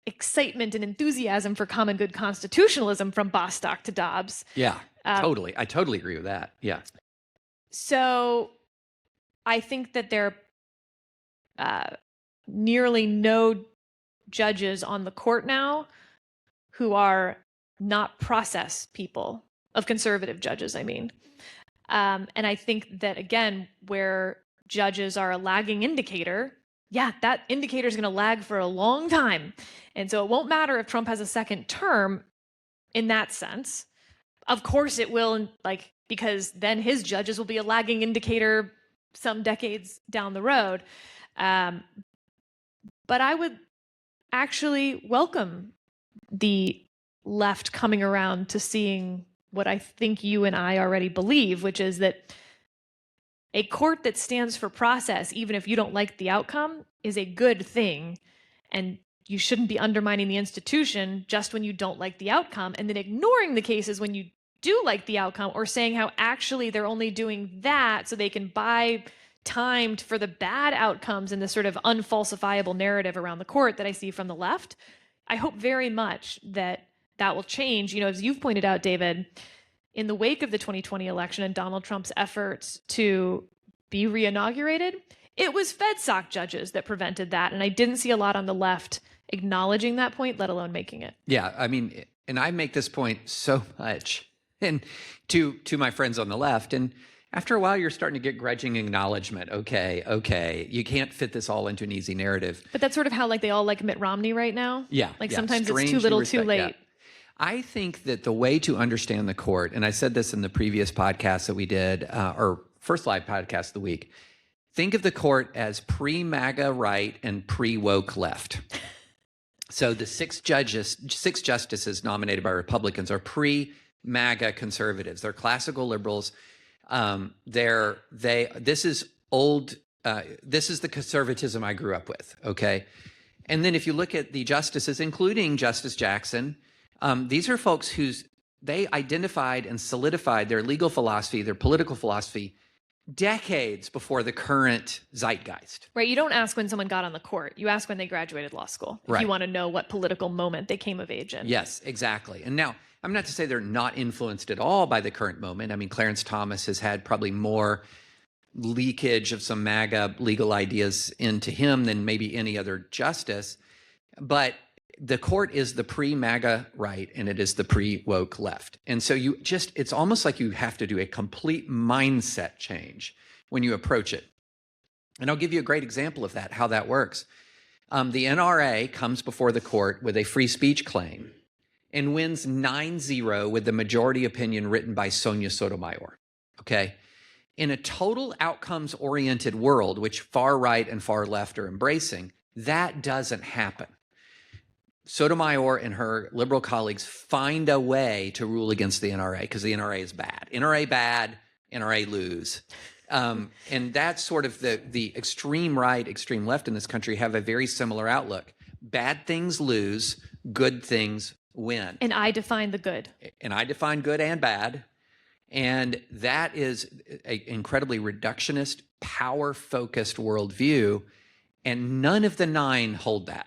excitement and enthusiasm for common good constitutionalism from Bostock to Dobbs. Yeah, totally. I totally agree with that. Yeah. So I think that there are nearly no judges on the court now who are not process people, of conservative judges, I mean. And I think that, again, where judges are a lagging indicator, yeah, that indicator is going to lag for a long time. And so it won't matter if Trump has a second term in that sense. Of course it will, because then his judges will be a lagging indicator some decades down the road. But I would actually welcome the left coming around to seeing what I think you and I already believe, which is that a court that stands for process, even if you don't like the outcome, is a good thing. And you shouldn't be undermining the institution just when you don't like the outcome, and then ignoring the cases when you do like the outcome, or saying how actually they're only doing that so they can buy time for the bad outcomes in this sort of unfalsifiable narrative around the court that I see from the left. I hope very much that that will change. You know, as you've pointed out, David, in the wake of the 2020 election and Donald Trump's efforts to be reinaugurated, it was FedSoc judges that prevented that. And I didn't see a lot on the left acknowledging that point, let alone making it. Yeah, I mean, and I make this point so much, and to my friends on the left, and after a while, you're starting to get grudging acknowledgement. Okay, you can't fit this all into an easy narrative. But that's sort of how they all like Mitt Romney right now. Yeah, sometimes it's too little, too late. Yeah. I think that the way to understand the court, and I said this in the previous podcast that we did, or first live podcast of the week, think of the court as pre-MAGA right and pre-woke left. So the six justices nominated by Republicans are pre-MAGA conservatives. They're classical liberals. This is the conservatism I grew up with. Okay. And then if you look at the justices, including Justice Jackson, these are folks they identified and solidified their legal philosophy, their political philosophy, decades before the current zeitgeist. Right. You don't ask when someone got on the court. You ask when they graduated law school. If you want to know what political moment they came of age in. Yes, exactly. And now, I'm not to say they're not influenced at all by the current moment. I mean, Clarence Thomas has had probably more leakage of some MAGA legal ideas into him than maybe any other justice. But the court is the pre-MAGA right and it is the pre-woke left. And so it's almost like you have to do a complete mindset change when you approach it. And I'll give you a great example of that, how that works. The NRA comes before the court with a free speech claim and wins 9-0 with the majority opinion written by Sonia Sotomayor, okay? In a total outcomes-oriented world, which far right and far left are embracing, that doesn't happen. Sotomayor and her liberal colleagues find a way to rule against the NRA because the NRA is bad. NRA bad, NRA lose. And that's sort of the extreme right, extreme left in this country have a very similar outlook. Bad things lose, good things win. And I define the good. And I define good and bad. And that is an incredibly reductionist, power-focused worldview. And none of the 9 hold that.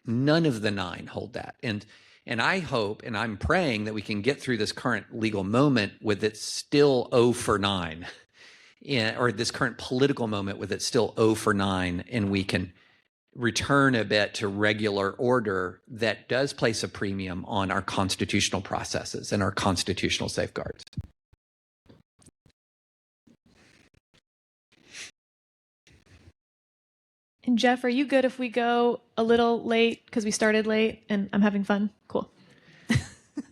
None of the 9 hold that. And I hope, and I'm praying that we can get through this current legal moment with it still 0 for 9. Or this current political moment with it still 0 for 9, and we can return a bit to regular order that does place a premium on our constitutional processes and our constitutional safeguards. And Jeff, are you good if we go a little late because we started late and I'm having fun? Cool.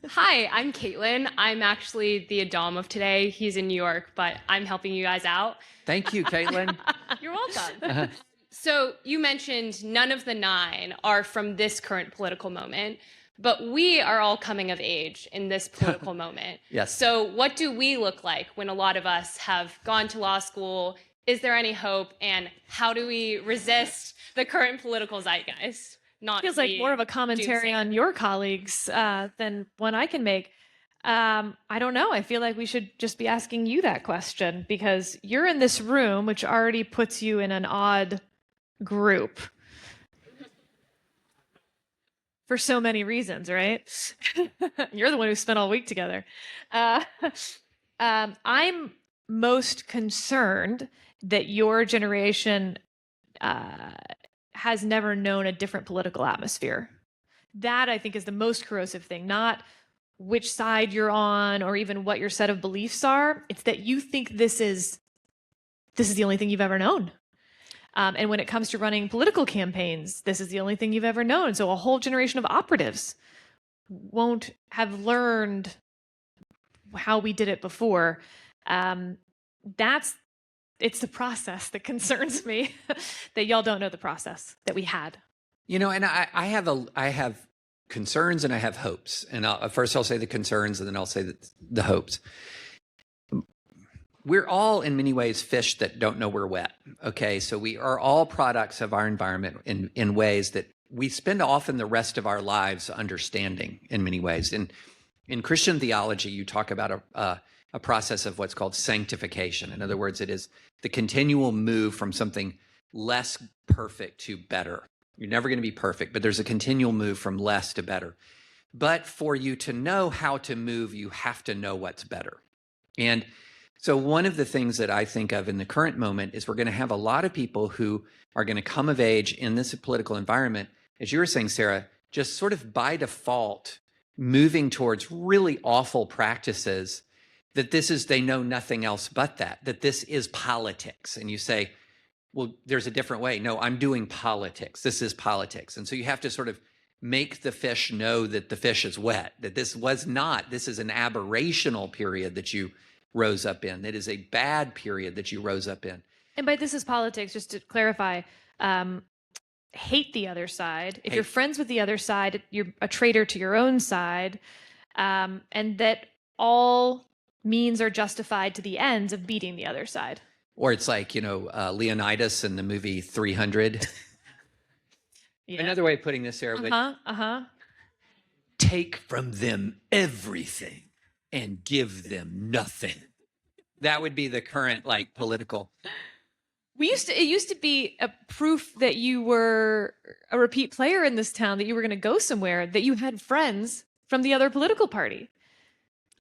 Hi, I'm Caitlin. I'm actually the Adam of today. He's in New York, but I'm helping you guys out. Thank you, Caitlin. You're welcome. So you mentioned none of the 9 are from this current political moment, but we are all coming of age in this political moment. Yes. So what do we look like when a lot of us have gone to law school? Is there any hope? And how do we resist the current political zeitgeist? Feels like more of a commentary on your colleagues than one I can make. I don't know. I feel like we should just be asking you that question because you're in this room, which already puts you in an odd group for so many reasons, right? You're the one who spent all week together. I'm most concerned that your generation has never known a different political atmosphere. That, I think, is the most corrosive thing, not which side you're on or even what your set of beliefs are. It's that you think this is the only thing you've ever known. And when it comes to running political campaigns, this is the only thing you've ever known. So a whole generation of operatives won't have learned how we did it before. It's the process that concerns me, that y'all don't know the process that we had. You know, and I have concerns and I have hopes. And first I'll say the concerns and then I'll say the hopes. We're all in many ways fish that don't know we're wet. Okay, so we are all products of our environment in ways that we spend often the rest of our lives understanding in many ways. In Christian theology, you talk about a process of what's called sanctification. In other words, it is the continual move from something less perfect to better. You're never going to be perfect, but there's a continual move from less to better. But for you to know how to move, you have to know what's better. And so one of the things that I think of in the current moment is we're going to have a lot of people who are going to come of age in this political environment, as you were saying, Sarah, just sort of by default, moving towards really awful practices that they know nothing else but that this is politics. And you say, well, there's a different way. No, I'm doing politics. This is politics. And so you have to sort of make the fish know that the fish is wet, that this is an aberrational period that you rose up in. That is a bad period that you rose up in. And by this is politics, just to clarify, hate the other side. If you're friends with the other side, you're a traitor to your own side. And that all means are justified to the ends of beating the other side. Or it's like, Leonidas in the movie 300. Yeah. Another way of putting this, Sarah, take from them everything and give them nothing. That would be the current political. It used to be a proof that you were a repeat player in this town, that you were going to go somewhere, that you had friends from the other political party.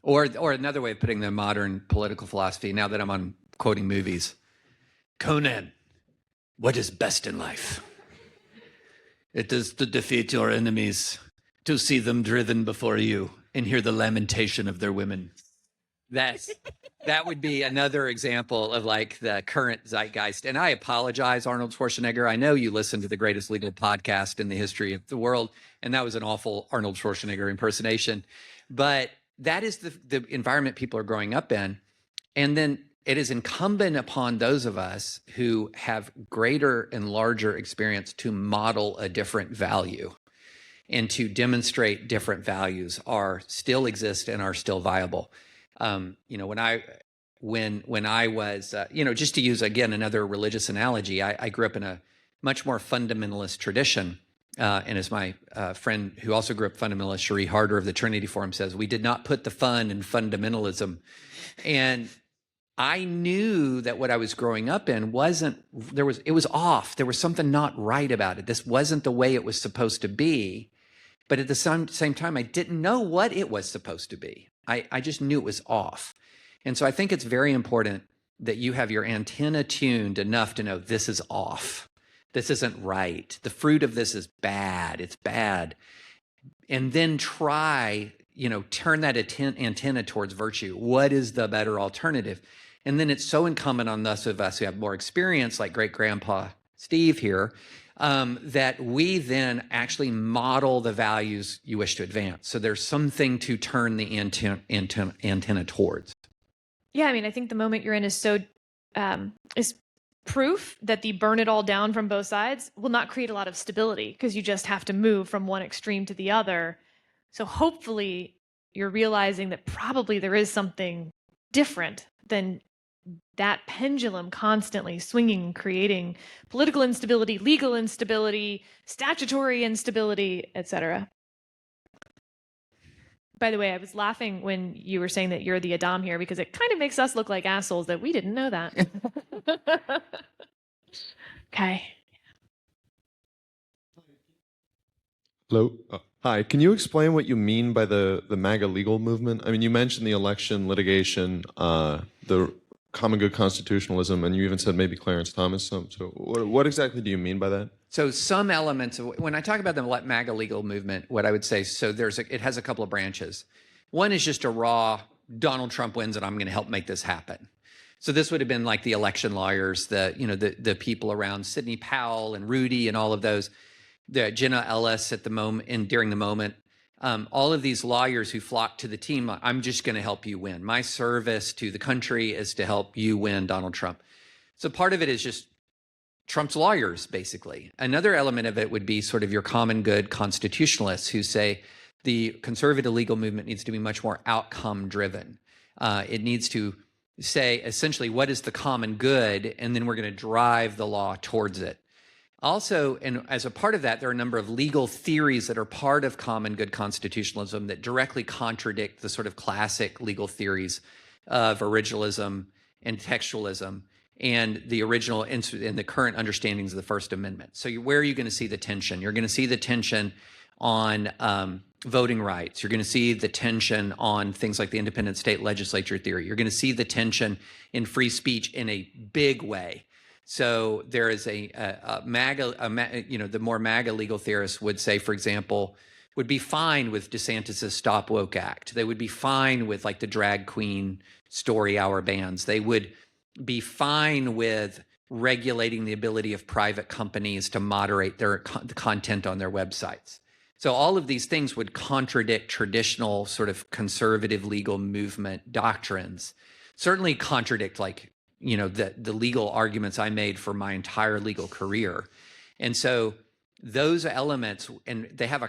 Or another way of putting the modern political philosophy, now that I'm on quoting movies, Conan, what is best in life? It is to defeat your enemies, to see them driven before you and hear the lamentation of their women. That would be another example of like the current zeitgeist. And I apologize, Arnold Schwarzenegger. I know you listened to the greatest legal podcast in the history of the world, and that was an awful Arnold Schwarzenegger impersonation. But that is the environment people are growing up in. And then it is incumbent upon those of us who have greater and larger experience to model a different value and to demonstrate different values still exist and are still viable. When I was, just to use again another religious analogy, I grew up in a much more fundamentalist tradition, and as my friend who also grew up fundamentalist, Cherie Harder of the Trinity Forum says, we did not put the fun in fundamentalism, and I knew that what I was growing up in it was off. There was something not right about it. This wasn't the way it was supposed to be, but at the same time, I didn't know what it was supposed to be. I just knew it was off. And so I think it's very important that you have your antenna tuned enough to know this is off. This isn't right. The fruit of this is bad. It's bad. And then try, turn that antenna towards virtue. What is the better alternative? And then it's so incumbent on those of us who have more experience, like great-grandpa Steve here, that we then actually model the values you wish to advance. So there's something to turn the antenna towards. Yeah, I think the moment you're in is is proof that the burn it all down from both sides will not create a lot of stability because you just have to move from one extreme to the other. So hopefully you're realizing that probably there is something different than that pendulum constantly swinging, creating political instability, legal instability, statutory instability, etc. By the way, I was laughing when you were saying that you're the Adam here because it kind of makes us look like assholes that we didn't know that. Okay. Hello. Hi. Can you explain what you mean by the MAGA legal movement? You mentioned the election litigation, the common good constitutionalism, and you even said maybe Clarence Thomas. So what exactly do you mean by that? So some elements of when I talk about the MAGA legal movement, what I would say, it has a couple of branches. One is just a raw Donald Trump wins and I'm going to help make this happen. So this would have been like the election lawyers, the people around Sidney Powell and Rudy and all of those, the Jenna Ellis at the moment and during the moment. All of these lawyers who flock to the team, I'm just going to help you win. My service to the country is to help you win, Donald Trump. So part of it is just Trump's lawyers, basically. Another element of it would be sort of your common good constitutionalists who say the conservative legal movement needs to be much more outcome driven. It needs to say essentially what is the common good, and then we're going to drive the law towards it. Also, and as a part of that, there are a number of legal theories that are part of common good constitutionalism that directly contradict the sort of classic legal theories of originalism and textualism and the original and the current understandings of the First Amendment. So where are you going to see the tension? You're going to see the tension on voting rights. You're going to see the tension on things like the independent state legislature theory. You're going to see the tension in free speech in a big way. So there is a MAGA, the more MAGA legal theorists would say, for example, would be fine with DeSantis's Stop Woke Act. They would be fine with like the drag queen story hour bans. They would be fine with regulating the ability of private companies to moderate the content on their websites. So all of these things would contradict traditional sort of conservative legal movement doctrines, certainly contradict the legal arguments I made for my entire legal career. And so those elements, and they have a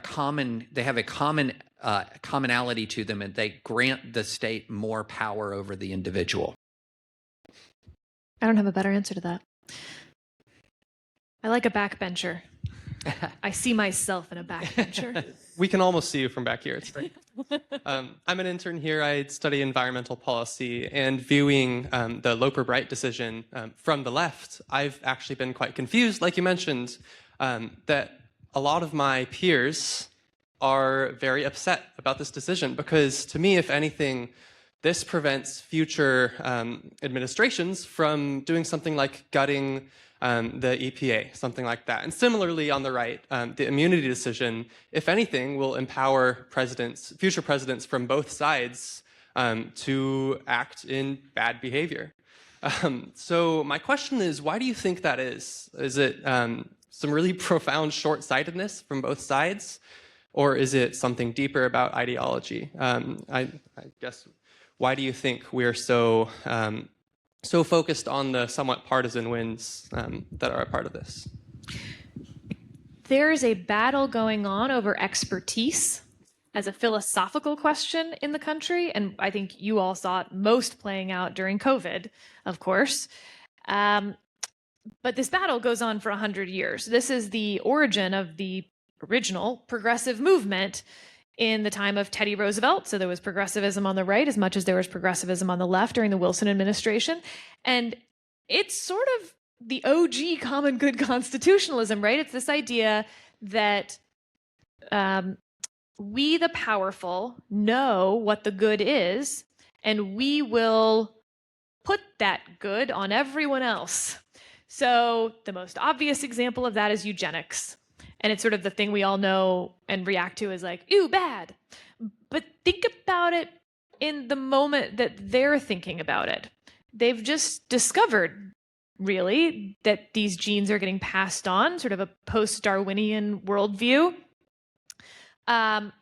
commonality to them, and they grant the state more power over the individual. I don't have a better answer to that. I like a backbencher. I see myself in a backbencher. We can almost see you from back here. It's great. I'm an intern here. I study environmental policy, and viewing the Loper-Bright decision from the left, I've actually been quite confused, like you mentioned, that a lot of my peers are very upset about this decision because, to me, if anything, this prevents future administrations from doing something like gutting the EPA, something like that. And similarly on the right, the immunity decision, if anything, will empower future presidents from both sides to act in bad behavior. So my question is, why do you think that is? Is it some really profound short-sightedness from both sides? Or is it something deeper about ideology? I guess, why do you think we're so focused on the somewhat partisan wins that are a part of this? There is a battle going on over expertise as a philosophical question in the country, and I think you all saw it most playing out during COVID, of course. But this battle goes on for 100 years. This is the origin of the original progressive movement in the time of Teddy Roosevelt. So there was progressivism on the right as much as there was progressivism on the left during the Wilson administration. And it's sort of the OG common good constitutionalism, right? It's this idea that we, the powerful, know what the good is, and we will put that good on everyone else. So the most obvious example of that is eugenics. And it's sort of the thing we all know and react to as like, ooh, bad. But think about it in the moment that they're thinking about it. They've just discovered, really, that these genes are getting passed on, sort of a post-Darwinian worldview. And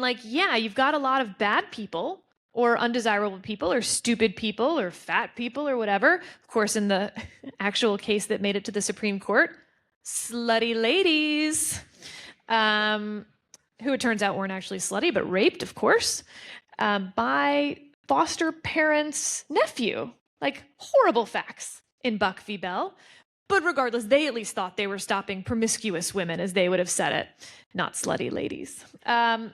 like, yeah, you've got a lot of bad people or undesirable people or stupid people or fat people or whatever. Of course, in the actual case that made it to the Supreme Court, slutty ladies, who it turns out weren't actually slutty, but raped, of course, by foster parents' nephew. Like, horrible facts in Buck v. Bell. But regardless, they at least thought they were stopping promiscuous women, as they would have said it, not slutty ladies. And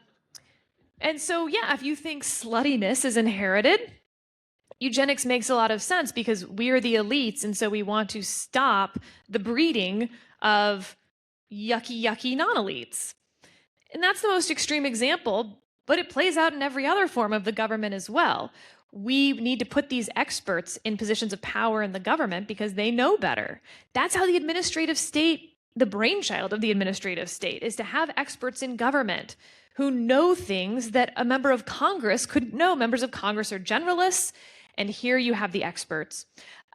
so, yeah, if you think sluttiness is inherited, eugenics makes a lot of sense because we are the elites, and so we want to stop the breeding of yucky non-elites. And that's the most extreme example, but it plays out in every other form of the government as well. We need to put these experts in positions of power in the government because they know better. That's how the administrative state, the brainchild of the administrative state, is to have experts in government who know things that a member of Congress couldn't know. Members of Congress are generalists, and here you have the experts.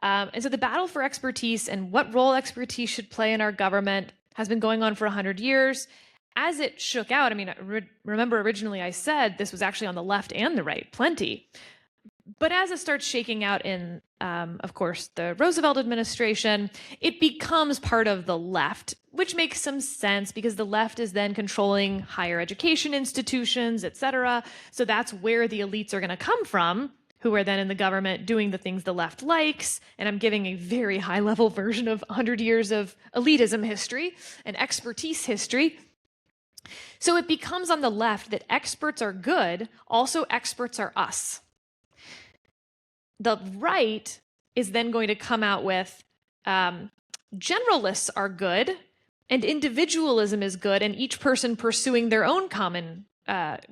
And so the battle for expertise and what role expertise should play in our government has been going on for 100 years. As it shook out, I mean, remember originally I said this was actually on the left and the right, plenty. But as it starts shaking out in, of course, the Roosevelt administration, it becomes part of the left, which makes some sense because the left is then controlling higher education institutions, et cetera. So that's where the elites are going to come from, who are then in the government doing the things the left likes. And I'm giving a very high-level version of 100 years of elitism history and expertise history. So it becomes on the left that experts are good, also experts are us. The right is then going to come out with generalists are good and individualism is good, and each person pursuing their own common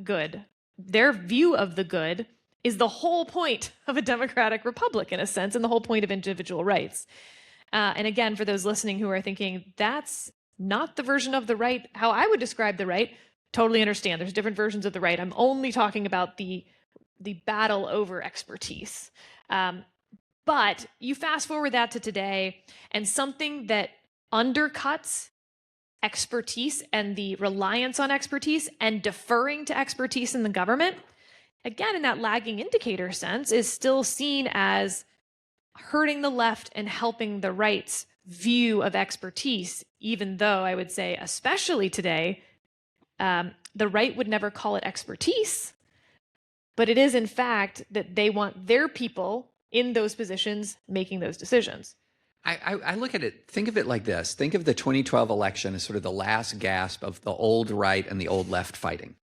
good. Their view of the good is the whole point of a democratic republic, in a sense, and the whole point of individual rights. And again, for those listening who are thinking, that's not the version of the right, how I would describe the right, totally understand. There's different versions of the right. I'm only talking about the battle over expertise. But you fast forward that to today, and something that undercuts expertise and the reliance on expertise and deferring to expertise in the government, again, in that lagging indicator sense, is still seen as hurting the left and helping the right's view of expertise, even though I would say, especially today, the right would never call it expertise. But it is, in fact, that they want their people in those positions making those decisions. I look at it, think of it like this. Think of the 2012 election as sort of the last gasp of the old right and the old left fighting.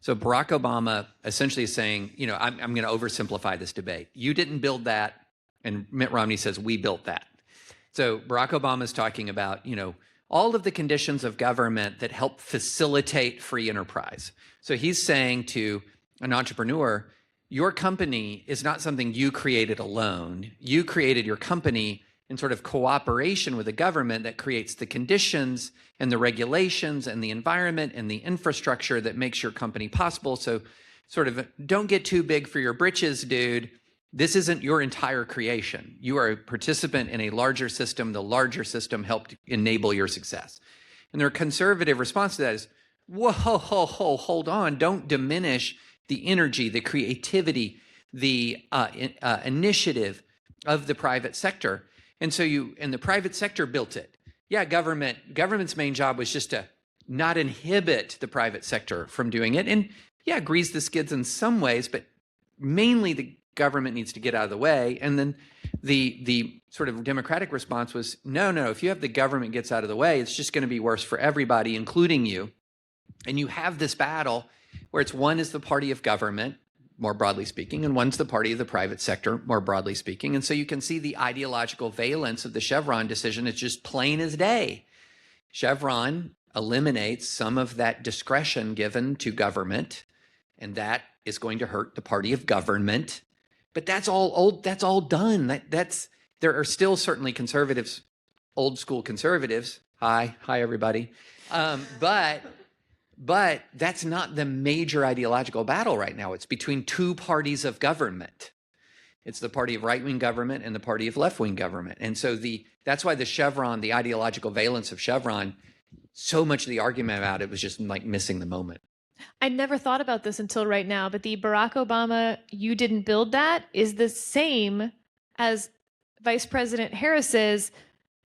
So Barack Obama essentially is saying, you know, I'm going to oversimplify this debate. You didn't build that, and Mitt Romney says, we built that. So Barack Obama is talking about, you know, all of the conditions of government that help facilitate free enterprise. So he's saying to an entrepreneur, your company is not something you created alone. You created your company and sort of cooperation with the government that creates the conditions and the regulations and the environment and the infrastructure that makes your company possible. So sort of don't get too big for your britches, dude. This isn't your entire creation. You are a participant in a larger system. The larger system helped enable your success. And their conservative response to that is, whoa, hold on. Don't diminish the energy, the creativity, the initiative of the private sector. And so the private sector built it. Yeah, government's main job was just to not inhibit the private sector from doing it. And yeah, grease the skids in some ways, but mainly the government needs to get out of the way. And then the sort of democratic response was, no, if you have the government gets out of the way, it's just going to be worse for everybody, including you. And you have this battle where one is the party of government, more broadly speaking, and one's the party of the private sector, more broadly speaking. And so you can see the ideological valence of the Chevron decision. It's just plain as day. Chevron eliminates some of that discretion given to government, and that is going to hurt the party of government. But that's all old. That's all done. There are still certainly conservatives, old school conservatives. Hi, everybody. But that's not the major ideological battle right now. It's between two parties of government. It's the party of right-wing government and the party of left-wing government. And so that's why the ideological valence of Chevron, so much of the argument about it was just like missing the moment. I never thought about this until right now, but the Barack Obama, you didn't build that, is the same as Vice President Harris's,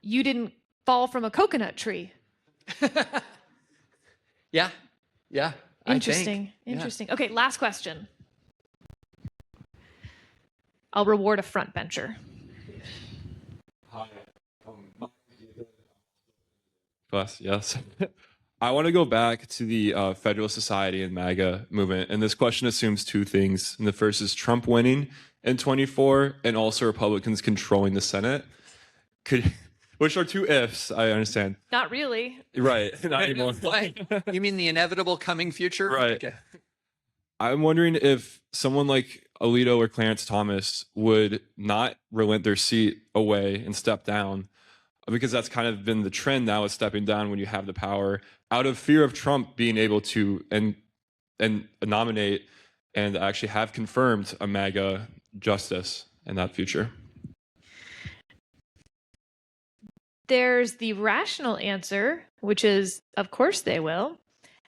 you didn't fall from a coconut tree. Yeah. Interesting. Okay, last question. I'll reward a front bencher. Hi. Yes. I want to go back to the Federalist Society and MAGA movement. And this question assumes two things. And the first is Trump winning in 24 and also Republicans controlling the Senate. Which are two ifs, I understand. Not really. Right. Not anymore. You mean the inevitable coming future? Right. Okay. I'm wondering if someone like Alito or Clarence Thomas would not relent their seat away and step down, because that's kind of been the trend now, is stepping down when you have the power, out of fear of Trump being able to and nominate and actually have confirmed a MAGA justice in that future. There's the rational answer, which is, of course they will.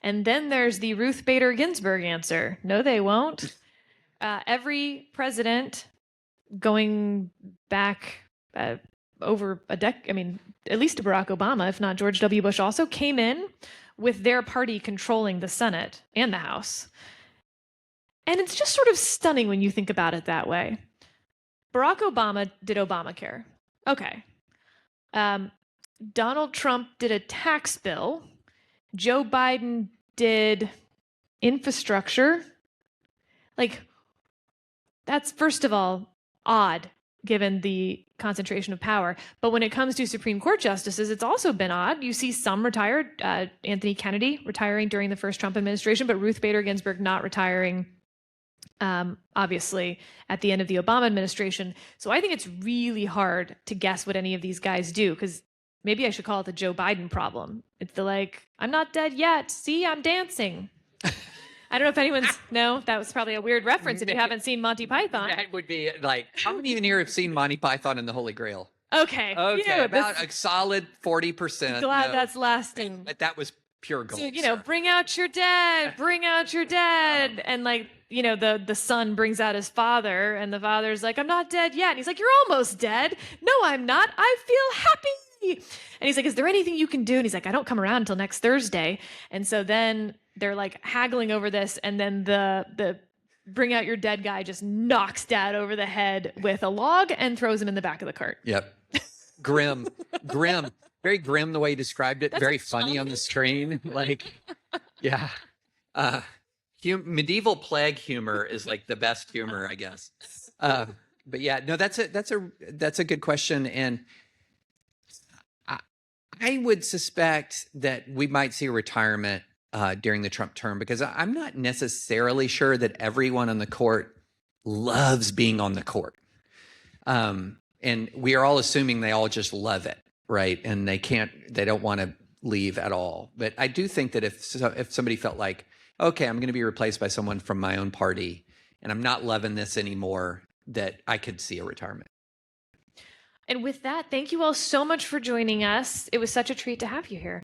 And then there's the Ruth Bader Ginsburg answer. No, they won't. Every president going back over a decade, I mean, at least to Barack Obama, if not George W. Bush, also came in with their party controlling the Senate and the House. And it's just sort of stunning when you think about it that way. Barack Obama did Obamacare. Okay. Donald Trump did a tax bill. Joe Biden did infrastructure. Like, that's, first of all, odd, given the concentration of power. But when it comes to Supreme Court justices, it's also been odd. You see some retired, Anthony Kennedy retiring during the first Trump administration, but Ruth Bader Ginsburg not retiring, obviously, at the end of the Obama administration. So I think it's really hard to guess what any of these guys do, because maybe I should call it the Joe Biden problem. It's the like, I'm not dead yet. See, I'm dancing. I don't know if anyone's, no, that was probably a weird reference if you haven't seen Monty Python. That would be like, how many in here have seen Monty Python and the Holy Grail? Okay. Okay, about a solid 40%. Glad that's lasting. But that was pure gold. So, bring out your dead, bring out your dead. And like, the son brings out his father, and the father's like, I'm not dead yet. And he's like, you're almost dead. No, I'm not. I feel happy. And he's like, is there anything you can do? And he's like, I don't come around until next Thursday. And so then they're like haggling over this. And then the bring out your dead guy just knocks dad over the head with a log and throws him in the back of the cart. Yep. Grim. Very grim the way he described it. That's very funny on the screen. Like, yeah. Medieval plague humor is like the best humor, I guess. But yeah, no, that's a good question. And I would suspect that we might see a retirement during the Trump term, because I'm not necessarily sure that everyone on the court loves being on the court. And we are all assuming they all just love it, right? And they don't want to leave at all. But I do think that if somebody felt like, okay, I'm going to be replaced by someone from my own party and I'm not loving this anymore, that I could see a retirement. And with that, thank you all so much for joining us. It was such a treat to have you here.